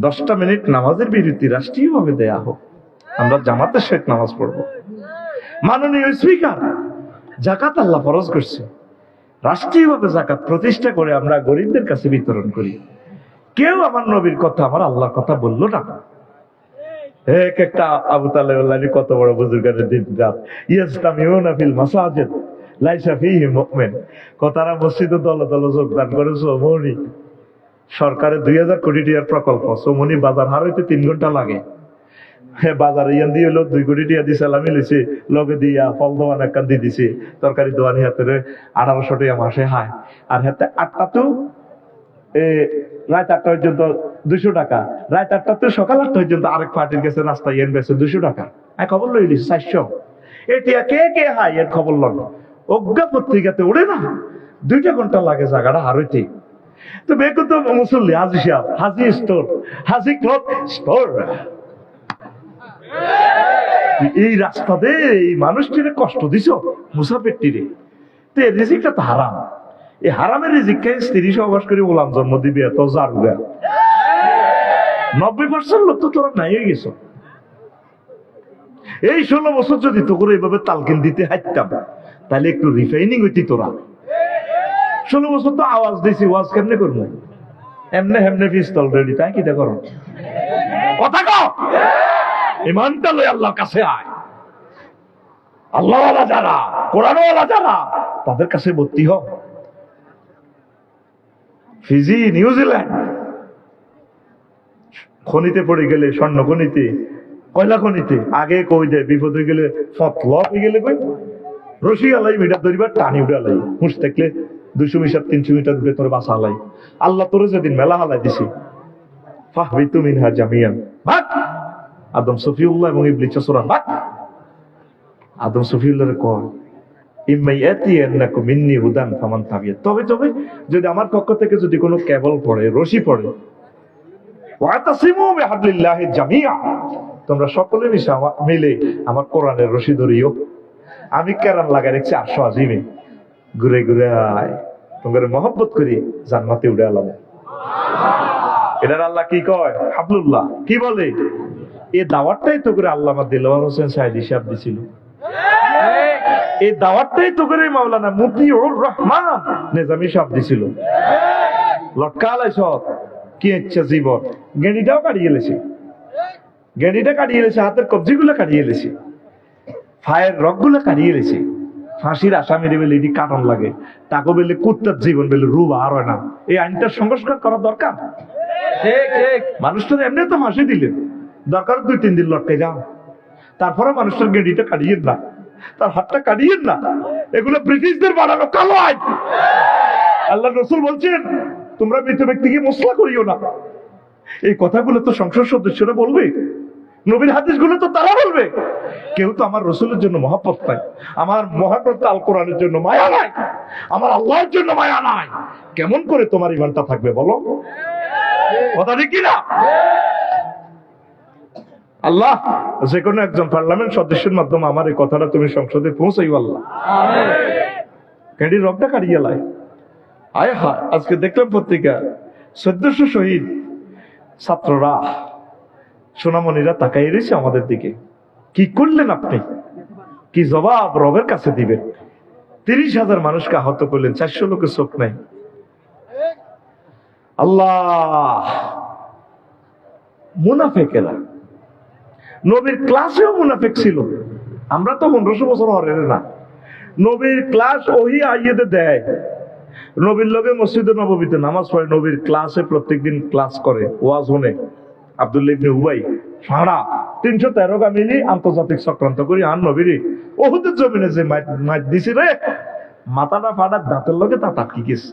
10টা মিনিট নামাজের বিরতি রাষ্ট্রীয়ভাবে দেয়া হোক, আমরা জামাতের সাথে নামাজ পড়ব। মাননীয় স্পিকার যাকাত আল্লাহ ফরজ করছে, রাষ্ট্রীয়ভাবে যাকাত প্রতিষ্ঠা করে আমরা গরিবদের কাছে বিতরণ করি। কেউ আমার নবীর কথা আমার আল্লাহর কথা বললো না। এক একটা আবু তালেব কত বড় বুজুর্গের দিন রাত ইয়াসতামিউনা ফিল মাসাজিদ লাইসা ফীহি মুমিন, কথারা মসজিদে দলে দলে যোগদান করেছো। মৌনি সরকারের 2000 কোটি টাকার প্রকল্প, সোমনি বাজার হার হইতে 3 ঘন্টা লাগে। বাজারে ইয়ান দিয়ে হলো 2 কোটি টাকা দিয়ে সালামি লিছে, লগে দিয়া ফল দোয়ান একটা দিয়ে দিছে, তরকারি দোয়ানি হাতে 1800 টাকা মাসে হায়। আর হাতে 8টা তো রাত 8টা পর্যন্ত 200 টাকা, রাত 8টা তো সকাল 8টা পর্যন্ত আরেক পার্টির কাছে রাস্তায় এন বেছে 200 টাকা। খবর লই লিছে 400। এটা কে কে হাই এর খবর লগ অজ্ঞা পত্রিকাতে ওড়ে না, 2টা ঘন্টা লাগে জায়গাটা হারইতে। তো বেকু তো মুসল্লি হাজি সাহেব, হাজি স্টোর, হাজি ক্লথ স্টোর। এই রাস্তা দে এই মানুষটিরে কষ্ট দিছ মুসাফিরটিরে, তো এই রিজিকটা তো হারাম। এই হারামের রিজিক খাই স্ত্রী সহবাস করে গোলাম জন্ম দিবি এত জারুগা। 90% লোক তো তোরা নাই হয়ে গেছ। এই 16 বছর যদি তো করে এইভাবে তালকিন দিতে হাঁটতাম, তাহলে একটু রিফাইনিং হইতি তোরা। 16 বছর তো আওয়াজ দিছি, ওয়াজ কেমনে করবো? এমনে হেমনে পিস্তল রেডি, তাই কিটা করো? কথা কও, ইমানটা লই আল্লাহর কাছে আয়। আল্লাহওয়ালা যারা, কোরআনওয়ালা যারা, তাদের কাছে ভর্তি হও। ফিজি, নিউজিল্যান্ড খনিতে পড়ে গেলে, স্বর্ণ খনিতে, কয়লা খনিতে আগে কই দেয়, বিপদ হয়ে গেলে ফতল হয়ে গেলে কই রশি আলাই মিটার ধরিবার টানি উঠে আলাই, হুঁশ থাকলে 200 মিটার 300 মিটার দূরে তোর বাসা হালাই। আল্লাহ তোরে যেদিন মেলা হালাই দিছি, ফাহবিতু মিনহা জামিয়ান, ভাগ। আদম সফিউল্লাহ এবং ইবলিস সূরা ভাগ। আদম সফিউল্লাহর কয় ইম্মাইয়াতিয়ান্নাকুম মিন্নি হুদান ফামান তাবিয়া, তবে যদি আমার পক্ষ থেকে যদি কোনো কেবল পড়ে, রশি পড়ে, ওয়াতাসিমু বিহাবলিল্লাহি জামিয়া, তোমরা সকলে মিলে আমার কোরআনের রশি ধরিও। আমি কেরান লাগাই রেখেছি আরশ আজিমে, ঘুরে ঘুরে আয়, তোমাদের মহব্বত করি জান্নাতে উড়ে আলাম। এটার আল্লাহ কি কয়? হাবলুল্লাহ। কি বলে? এই দাওয়াতটাই তো করে আল্লামা দিলওয়ার হোসেন সাইদি সাহেব দিছিল। এই দাওয়াতটাই তো করে মাওলানা মতিউর রহমান নিজামী সাহেব দিছিল। লটকালাই সব কি ইচ্ছা জীবন, গেঁড়িটাও কাটিয়ে এলেছে, গেঁড়িটা কাটিয়ে এলেছে, হাতের কবজিগুলো কাটিয়ে এলেছে, ফায়ের রগগুলো কাটিয়ে এলেছে। ফাঁসির আসামির বেলে এটি কাটন লাগে, তাকে বেলে কুত্তার জীবন বেলে রূপ আর হয় না। এই আইনটার সংস্কার করা দরকার। মানুষটা এমনি তো ফাঁসি দিলেন, দরকার 2-3 দিন লটকে যাও, তারপরে মানুষটার গেঁড়িটা কাটিয়েন না, তার হাতটা কাটিয়েন না। এগুলো ব্রিটিশদের বানানো কালো আইন। আল্লাহ রসুল বলছেন তোমরা মৃত ব্যক্তিকে মসলা করিও না। এই কথাগুলো তো সংসদ সদস্যরা বলবে, নবীর হাদিসগুলো তো তারা বলবে। কেউ তো আমার রসুলের জন্য মহব্বত নাই, আমার মহব্বত আল কোরআনের জন্য মায়া নাই, আমার আল্লাহর জন্য মায়া নাই। কেমন করে তোমার ইমানটা থাকবে বলো? কথা ঠিক কিনা? আল্লাহ যে কোনো একজন পার্লামেন্ট সদস্যের মাধ্যমে আমার এই কথাটা তুমি সংসদে পৌঁছাইও আল্লাহ। ক্যান্ডির রবটা কাটিয়ে লাই। আয় হা, আজকে দেখলাম পত্রিকা 1400 শহীদ ছাত্ররা, সোনামণিরা তাকাই রয়েছে আমাদের দিকে। কি করলেন আপনি? কি জবাব রবের কাছে দিবেন? 30,000 মানুষকে আহত করলেন, 400 লোকের চোখ নাই। আল্লাহ, মুনাফেকেরা নবীর ক্লাসেও মুনাফেক ছিল। আমরা তো 1500 বছর হরেন না। নবীর ক্লাস ওহি আইয়েদে দেয়, নবীর লগে মসজিদে নববীতে নামাজ পড়ে, নবীর ক্লাসে প্রত্যেকদিন ক্লাস করে, ওয়াজ শুনে। আব্দুল্লাহ ইবনে উবাই সারা 313 মিলি আন্তর্জাতিক চক্রান্ত করি আন নবীরে ওহুদের জমিনে যে মাইট দিছি রে, মাথাটা ফাটা দাঁতের লগে তা তাকি গেছে।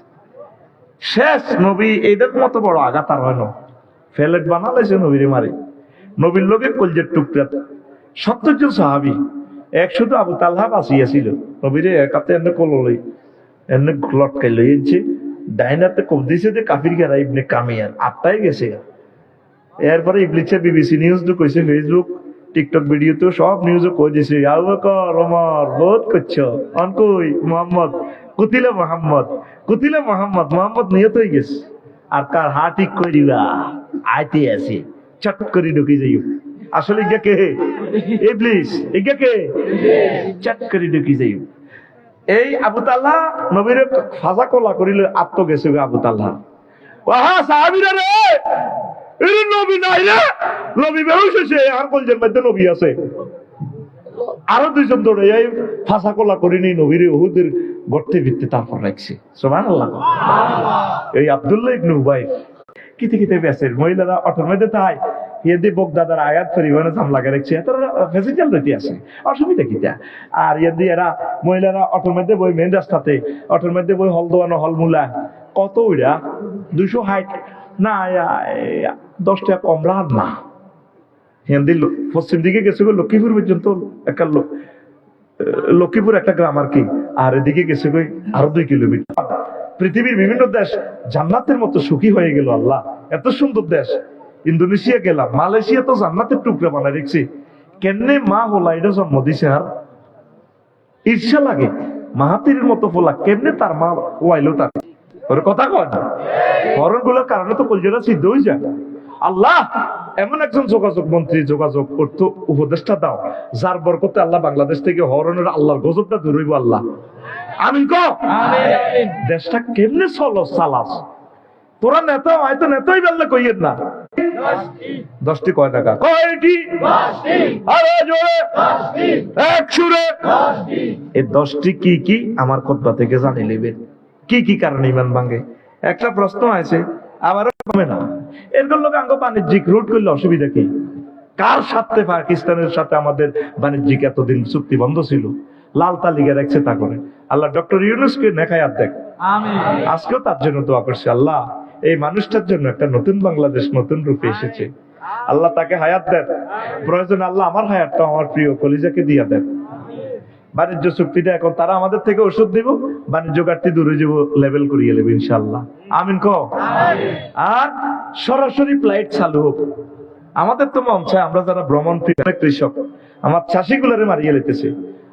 শেষ নবী এদের মতো বড় আঘাত আর হয় না, ফেলেট বানালেছে নবীরে মারে। নবীর লোকে কলজের টুকরা 70 জন সাহাবী, এক শুধু আবু তালহা বাঁচিয়েছিল। নবীরে একাতে এনে কলই এনে লটকাই লইছে, ডাইনাতে কব দিছে যে কাফির গেরা ইবনে কামিয়ার আটটাই গেছে। এরপরে ইবলিসে বিবিসি নিউজ তো কইছে, ফেসবুক টিকটক ভিডিওতে সব নিউজও কই দিছে, আবু বকর ওমর বহুত করছো অনকই মুহাম্মদ কুতিলা মুহাম্মদ, কুতিলা মুহাম্মদ, মুহাম্মদ নিহত হয়ে গেছে। আর কার হা ঠিক করে দিবা আইতে আছে, চট করে ঢুকে যাইও। আসলে ইগা কে? ইবলিস। ইগা কে? চট করে ঢুকে যাইও। এই আবু তালহা নবীরে ফাজা কলা করিলে আত্ম গেছে আবু তালহা। ওহা সাহাবীরা রে, এই নবী নাই রে, নবী বেহুশ হইছে, আর কলজের মধ্যে নবী আছে। আরো 2 জন দৌড়ে এই ফাঁসা কলা করিনি নবীরে উহুদের গর্তে ভিত্তি তারপর রাখছে। সুবহানাল্লাহ। এই আব্দুল্লাহ ইবনে উবাই কিতে কিতে বেসের মহিলারা অটোর মধ্যে তাই ইয়েদি বগদাদার আয়াত পরিবহনে জাম লাগা রাখছে, এত ফেসিক্যাল রইতে আছে, অসুবিধা কিটা? আর ইয়েদি এরা মহিলারা অটোর মধ্যে বই মেন রাস্তাতে, অটোর মধ্যে বই হল দোয়ানো হল মূলা কত ওইরা 260 না 10 টাকা কমলা না। হিন্দি পশ্চিম দিকে গেছে গো লক্ষ্মীপুর পর্যন্ত, একটা লক্ষ্মীপুর একটা গ্রাম আর কি, আর এদিকে গেছে গো আরো 2 কিলোমিটার। পৃথিবীর বিভিন্ন দেশ জান্নাতের মতো সুখী হয়ে গেল। আল্লাহ, এত সুন্দর দেশ। ইন্দোনেশিয়া গেলাম, মালয়েশিয়া তো জান্নাতের টুকরা বানায় রেখছি। কেনে মা হোলা এটা জন্ম দিছে, আর ঈর্ষা লাগে। মাহাতির মতো ফোলা কেমনে তার মা ওয়াইলো, তার ওর কথা কয় না। হরণ গুলোর কারণে তো কলজাটা সিদ্ধ হয়ে যায়। আল্লাহ এমন একজন যোগাযোগ মন্ত্রী, যোগাযোগ করতো উপদেষ্টা দাও, যার বরকতে আল্লাহ বাংলাদেশ থেকে হরণের আল্লাহর গজবটা দূর হইব। আল্লাহ আমিন কও। দেশটা কেমনে চলো চালাস? তোরা নেতা হয়তো নেতাই বেললে কইয়েন না। 10টি কয় টাকা? কয়টি? আরে জোরে 100 এই 10টি কি কি আমার খুতবা থেকে জানি নেবেন। কি কি কারণে ইমান ভাঙে? একটা প্রশ্ন আছে, আবারও কমে না। এরগুলো লোক আঙ্গ বাণিজ্যিক রুট করলে অসুবিধা কি? কার সাথে পাকিস্তানের সাথে আমাদের বাণিজ্যিক এতদিন চুক্তি বন্ধ ছিল? লাল তালিকা রাখছে তা করে। আল্লাহ ডক্টর ইউনূসকে নেখায়াত দেখ। আজকেও তার জন্য দোয়া করছে, আল্লাহ এই মানুষটার জন্য একটা নতুন বাংলাদেশ নতুন রূপে এসেছে, আল্লাহ তাকে হায়াত দেন। প্রয়োজন আল্লাহ আমার হায়াতটা আমার প্রিয় কলিজাকে দিয়া দেন। বাণিজ্য চুক্তিটা এখন তারা আমাদের থেকে ওষুধ দিব, বাণিজ্য ঘাটতি দূরে যাব, লেভেল করিয়ে নেবে ইনশাআল্লাহ। আমিন কও। আর সরাসরি ফ্লাইট চালু হোক। আমাদের তো মন চায়, আমরা যারা ভ্রমণ কৃষক, আমার চাষি গুলারে মারিয়ে লেতেছে।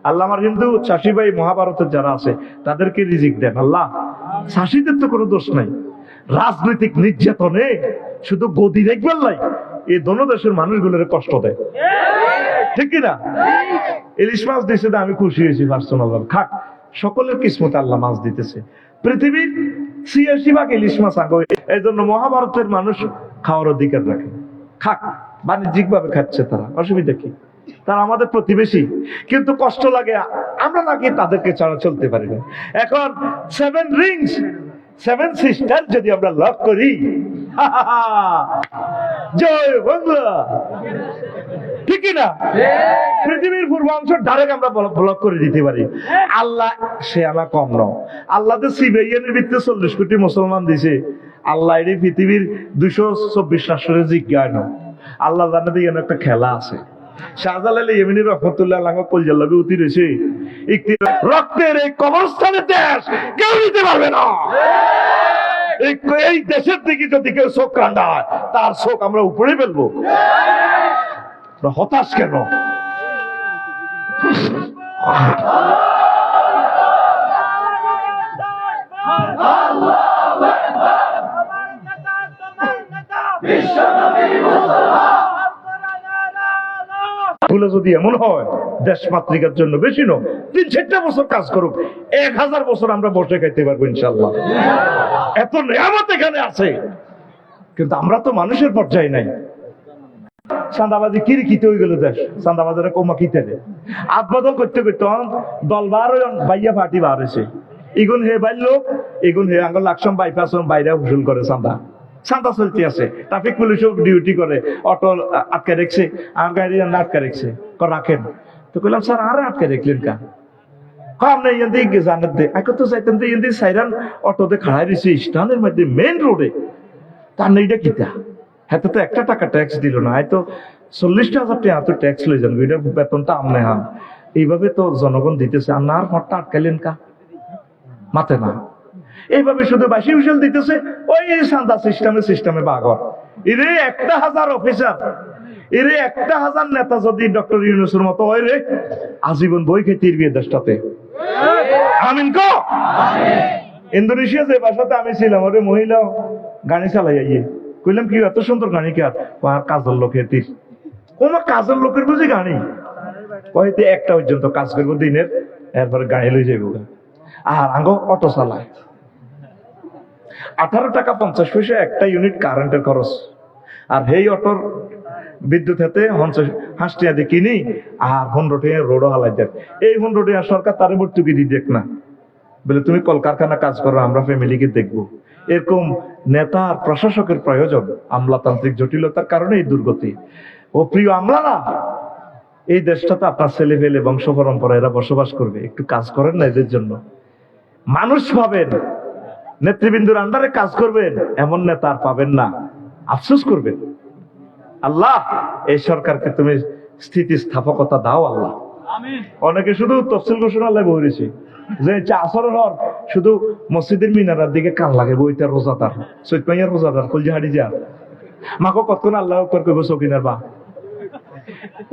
আল্লাহ আমার হিন্দু চাষি ভাই মহাভারতের যারা আছে তাদেরকে রিজিক দেন আল্লাহ। চাষিদের তো কোনো দোষ নাই, রাজনৈতিক নির্যাতনে শুধু গদি দেখবেন লাই এই দোনো দেশের মানুষগুলোর কষ্ট দেয়, ঠিক কিনা? ইলিশ মাছ দিছে, আমি খুশি হয়েছি পার্সোনাল ভাবে। খাক, সকলের কিসমতে আল্লাহ মাছ দিতেছে। পৃথিবীর 86 ভাগ ইলিশ মাছ আগে, এই জন্য মহাভারতের মানুষ খাওয়ার অধিকার রাখে। খাক, বাণিজ্যিক ভাবে খাচ্ছে তারা, অসুবিধা কি? তারা আমাদের প্রতিবেশী, কিন্তু কষ্ট লাগে আমরা নাকি তাদেরকে ছাড়া চলতে পারি না। এখন 7 রিংস 7 সিস্টার যদি আমরা লাভ করি, জয় বাংলা, ঠিক না? পৃথিবীর পূর্বাংশ ডাইরেক্ট আমরা ব্লক করে দিতে পারি। আল্লাহ সে আমার কম ন, আল্লাহ তো সিবিআইএর ভিত্তিতে 40 কোটি মুসলমান দিছে। আল্লাহ এর পৃথিবীর 224 রাষ্ট্রের জিজ্ঞায় ন। আল্লাহ জানে দিয়ে একটা খেলা আছে। শাহজালাল ইয়েমেনি রহমতুল্লাহ আলাইহি কলজার লগে উতি রয়েছে, রক্তের এই কবরস্থানের দেশ কেউ নিতে পারবে না। এই দেশের দিকে যদি কেউ চোখ কান্দায়, তার চোখ আমরা উপরে ফেলবো। হতাশ কেন? যদি এমন হয়, দেশ মাতৃকার জন্য বেশি নয়, 3-4 বছর কাজ করুক, 1000 বছর আমরা বসে খাইতে পারবো ইনশাল্লাহ। এত নিয়ামত এখানে আছে, কিন্তু আমরা তো মানুষের পর্যায়ে নাই। চাঁদাবাজি কিরি কিতে হয়ে গেল দেশ, চাঁদাবাজারে কমা কিতে দেয়। আদবদল করতে করতে দল বার বাইয়া পার্টি বার হয়েছে, এগুন হে বাইল লোক, এগুন হে আঙ্গল লাকসম বাইপাস বাইরে হুসুল করে চাঁদা। চাঁদা চলতে আছে, ট্রাফিক পুলিশও ডিউটি করে, অটো আটকে রেখছে, আমার গাড়ি আটকে রেখছে, রাখেন। তো কইলাম স্যার আর আটকে রেখলেন কা? আপনি ইয়ান দিয়ে জানার দে আগে তো যাইতেন তো ইয়ান দিয়ে সাইরান অটোতে খাড়াই দিছে স্টানের মধ্যে মেন রোডে। তার নেইটা কিতা? হ্যাঁ তো একটা টাকা ট্যাক্স দিল না, হয়তো 40,000 টাকা তো ট্যাক্স লই যান, এটা বেতনটা আমনে হান। এইভাবে তো জনগণ দিতেছে, আর না আর হটটা আটকাইলেন কা? মাতে না। এইভাবে শুধু বাসি হুসেল দিতেছে, ওই সান্দা সিস্টেমে বাগর। এরে 1,000 অফিসার, এরে 1,000 নেতা যদি ডক্টর ইউনূসের মতো হয় রে, আজীবন বই খেতে ইরবি দেশটাতে। আমিন কো। ইন্দোনেশিয়া যে বাসাতে আমি ছিলাম, ওরে মহিলা গাড়ি চালাই আইয়ে কইলাম কি এত সুন্দর গাড়ি কে? আর কাজের লোক হেতির কোমা কাজের লোকের বুঝি গাড়ি কইতে একটা পর্যন্ত কাজ করবো দিনের, এরপরে গাড়ি লই যাইব। আর আঙ্গ অটো চালায়, 18 টাকা 50 পয়সা একটা ইউনিট কারেন্টের খরচ। আর সেই অটোর বিদ্যুৎ হাতে 50 টাকা দিয়ে কিনি, আর 15 টাকা রোডও হালাই দেন। এই 15 টাকা সরকার তারে ভর্তুকি দিয়ে দেখ না, বলে তুমি কলকারখানা কাজ করো, আমরা ফ্যামিলিকে দেখবো। এরকম নেতা আর প্রশাসকের প্রয়োজন। আমলাতান্ত্রিক জটিলতার কারণে এই দুর্গতি। ও প্রিয় আমলারা, এই দেশটাতে আপনার ছেলে পেলে বংশ পরম্পরা এরা বসবাস করবে, একটু কাজ করেন না এদের জন্য। মানুষ পাবেন, নেতৃবৃন্দুর আন্ডারে কাজ করবেন, এমন নেতা আর পাবেন না, আফসোস করবেন। আল্লাহ এই সরকারকে তুমি স্থিতিস্থাপকতা দাও আল্লাহ। অনেকে শুধু তফসিল ঘোষণা লাগে বলেছে যে আসরের হর শুধু মসজিদের মিনারার দিকে কান লাগে, বইটা রোজাদার চৈতমাইয়ার রোজাদার কলজি হাড়ি যা মাকে কতক্ষণ আল্লাহ উপর করবো সকিনার বা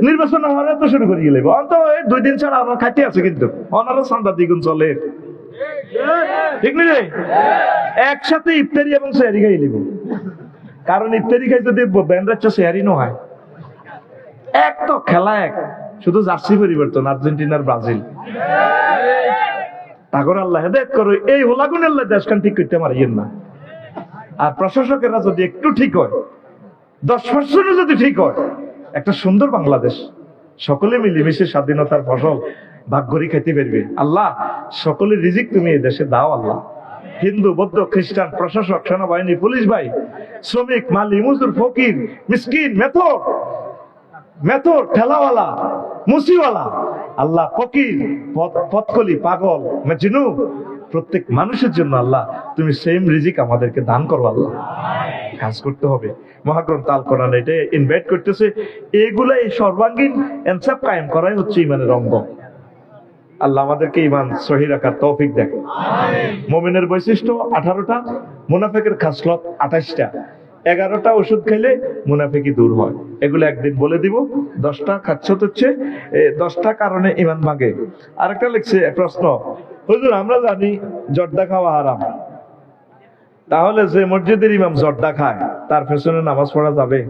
নির্বাচন হওয়ার তো শুরু করিয়ে লেব। অন্ত 2 দিন ছাড়া আমার খাইতে আছে, কিন্তু অনারও সন্ধ্যা দ্বিগুণ চলে, ঠিক নেই? একসাথে ইফতারি এবং সেহরি খাই লিব, কারণ ইত্যাদি খাই যদি ব্যান্ডাচ্ছ শেয়ারই নয় এক তো খেলা এক শুধু জার্সি পরিবর্তন আর্জেন্টিনার ব্রাজিল তাগর আল্লাহ হেদায়েত করো এই হোলাগুন আল্লাহ দেশখান ঠিক করতে পারিয়েন না আর প্রশাসকেরা যদি একটু ঠিক হয় 10% যদি ঠিক হয় একটা সুন্দর বাংলাদেশ সকলে মিলেমিশে স্বাধীনতার ফসল ভাগ করে খেতে পারবে আল্লাহ সকলের রিজিক তুমি এই দেশে দাও আল্লাহ হিন্দু বৌদ্ধ খ্রিস্টান প্রশাসক সেনাবাহিনী পুলিশ ভাই শ্রমিক মালি মজদুর ফকির মিসকিন মেথর ঠেলাওয়ালা মুসিওয়ালা আল্লাহ ফকির পথকলি পাগল মেজিনু প্রত্যেক মানুষের জন্য আল্লাহ তুমি সেম রিজিক আমাদেরকে দান করো আল্লাহ কাজ করতে হবে মহাগ্রন্থ আল কোরআন এটা ইনভাইট করতেছে এগুলা এই সর্বাঙ্গীন ইনসাফ কায়েম করাই হচ্ছে ইমানের অঙ্গ আল্লাহ আমাদেরকে ইমান সহি রাখার তৌফিক দেয় মুমিনের বৈশিষ্ট্য 18টা মুনাফিকের খাসলত 28টা 11টা ওষুধ খাইলে মুনাফিকি দূর হয় এগুলো একদিন বলে দিব 10টা খাচ্ছত হচ্ছে 10টা কারণে ইমান ভাঙে আরেকটা লিখছে প্রশ্ন হুজুর আমরা জানি জর্দা খাওয়া হারাম তাহলে যে মসজিদের ইমাম জর্দা খায় তার পেছনে নামাজ পড়া যাবে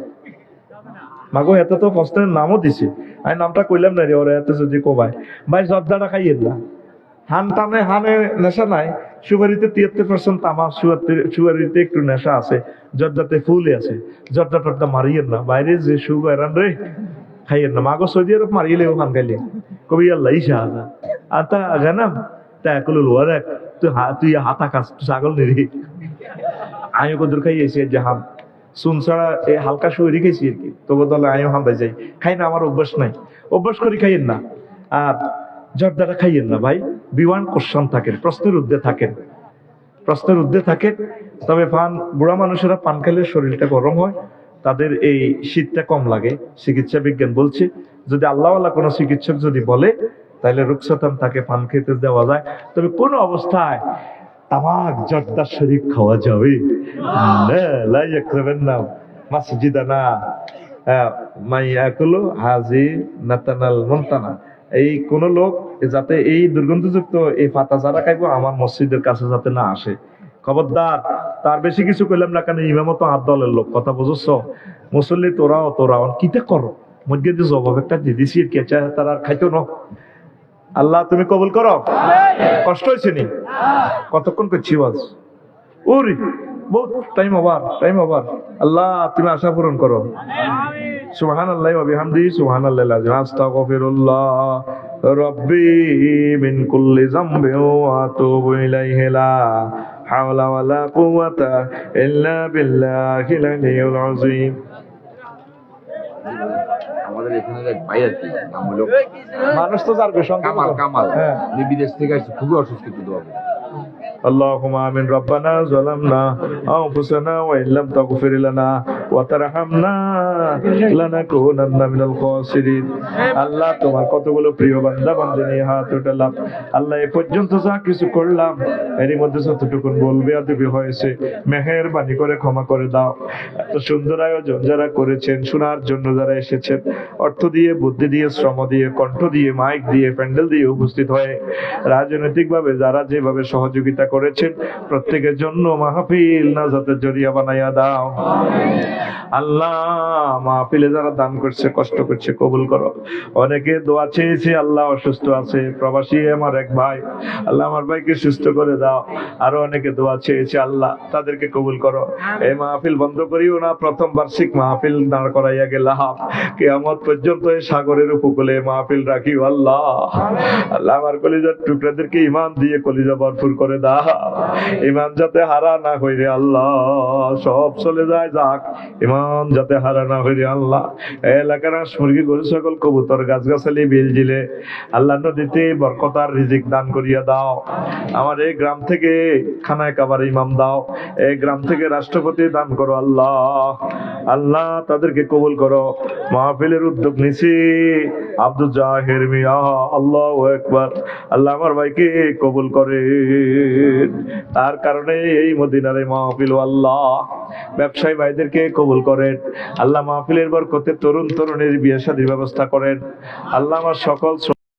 মাগো এত তো প্রশ্নের নামও দিছে আমি নামটা কইলাম না রে ওরা এত যদি কোবাই ভাই জর্দাটা খাইয়েন না হান টানে হানে নেশা নাই সুপারিতে 73% তামাক সুপারিতে একটু নেশা আছে জর্দাতে ফুলই আছে জর্দা টর্দা মারিয়েন না বাইরে যে সুগার রে খাইয়েন না মাগো সৌদি আরব মারিয়েলে ওখান খাইলে কবি আল্লাহ ইসা আতা গানাম তা একলো লোয়ার এক তুই হাতা খাস ছাগল নিরি আমিও কদুর খাইয়েছি জাহান শুন ছাড়া এই হালকা শরীর খাইছি আর কি তবু দলে আমিও হামদাই যাই খাই না আমার অভ্যাস নাই অভ্যাস করি খাইয়েন না আর জর্দাটা খাইয়েন না ভাই বিওয়ান কোশ্চন থাকেন প্রশ্নের ঊর্ধ্বে থাকেন তবে পান বুড়া মানুষেরা পান খেলে শরীরটা গরম হয় তাদের এই শীতটা কম লাগে চিকিৎসা বিজ্ঞান বলছে যদি আল্লাহওয়ালা কোনো চিকিৎসক যদি বলে তাহলে রুকসাতান তাকে পান খেতে দেওয়া যায় তবে কোন অবস্থায় তামাক জর্দা শরীফ খাওয়া যাবে না মাসজিদানা মাইয়াকুলু হাজি নাতানাল মুনতানা এই কোন লোক যাতে এই দুর্গন্ধযুক্ত এই পাতা যারা খাইবো আমার মসজিদের কাছে যাতে না আসে খবরদার তার বেশি কিছু কইলাম না কেন ইমামত আট দলের লোক কথা বুঝছ মুসল্লি তোরাও কিতে করো মসজিদে জবাব একটা দিয়ে দিছি কেচা তারা আর খাইতো না আল্লাহ তুমি কবুল করো কষ্ট হয়েছে নি কতক্ষণ করছি বাস ওরে বহুত টাইম ওভার আল্লাহ তুমি আশা পূরণ করো সুবহানাল্লাহি ওয়া বিহামদিহি সুবহানাল্লাহিল আযীম আস্তাগফিরুল্লাহ রাব্বি মিন কুল্লি যামবিন ওয়া আতুবু ইলাইহি লা হাওলা ওয়ালা কুওয়াতা ইল্লা বিল্লাহিল আলিয়্যিল আযীম আমাদের এখানে এক ভাই আর কি নাম হলো মানুষ তো যার কামাল বিদেশ থেকে আসছে খুবই অসুস্থ কিন্তু اللهم آمين ربنا ظلمنا أنفسنا وإن لم تغفر لنا وترحمنا لنكونن من الخاسرين আল্লাহ তোমার কতগুলো প্রিয় বান্দা বান্দী নিয়ে হাত উঠালাম আল্লাহ এ পর্যন্ত যা কিছু করলাম এরই মধ্যে যতটুকু বলবে আদবি হয়েছে মেহেরবানি করে ক্ষমা করে দাও এত সুন্দর আয়োজন যারা করেছেন শোনার জন্য যারা এসেছেন অর্থ দিয়ে বুদ্ধি দিয়ে শ্রম দিয়ে কণ্ঠ দিয়ে মাইক দিয়ে প্যান্ডেল দিয়ে উপস্থিত হয়ে রাজনৈতিক ভাবে যারা যেভাবে সহযোগিতা করেছেন প্রত্যেকের জন্য মাহফিল নাজাতের জরিয়া বানাইয়া দাও আল্লাহ মাহফিলে যারা দান করছে কষ্ট করছে কবুল করো অনেকে দোয়া চেয়েছে আল্লাহ অসুস্থ আছে প্রবাসী আমার এক ভাই আল্লাহ আমার ভাইকে সুস্থ করে দাও আরো অনেকে দোয়া চেয়েছে আল্লাহ তাদেরকে কবুল করো এই মাহফিল বন্ধ করিও না প্রথম বার্ষিক মাহফিল দাঁড় করাইয়া গেলাম কিয়ামত পর্যন্ত এই সাগরের উপকূলে মাহফিল রাখিও আল্লাহ আল্লাহ আমার কলিজার টুকরাদেরকে ঈমান দিয়ে কলিজা ভরপুর করে দাও ঈমান যাতে হারা না হই রে আল্লাহ সব চলে যায় যাক ঈমান যাতে হারা না হই রে আল্লাহ এলাকার মুরগি গরু ছাগল কবুতর গাছগাছালি বিল জিলে আল্লাহ নদীতে বরকত আর রিজিক দান করিয়া দাও আমার এই গ্রাম থেকে খানায় কাবার ইমাম দাও এই গ্রাম থেকে রাষ্ট্রপতি দান করো আল্লাহ আল্লাহ তাদেরকে কবুল করো মাহফিলের উদ্যোগ নিছি আব্দুল জাহির মিয়া আল্লাহু আকবার আল্লাহ আমার ভাইকে কবুল করে তার কারণে এই মদিনার মাহফিল আল্লাহ ব্যবসায়ী ভাইদেরকে কবুল করেন আল্লাহ মাহফিলের বরকতে তরুণ তরুণীর বিয়ে শাদীর ব্যবস্থা করেন আল্লাহ আমার সকল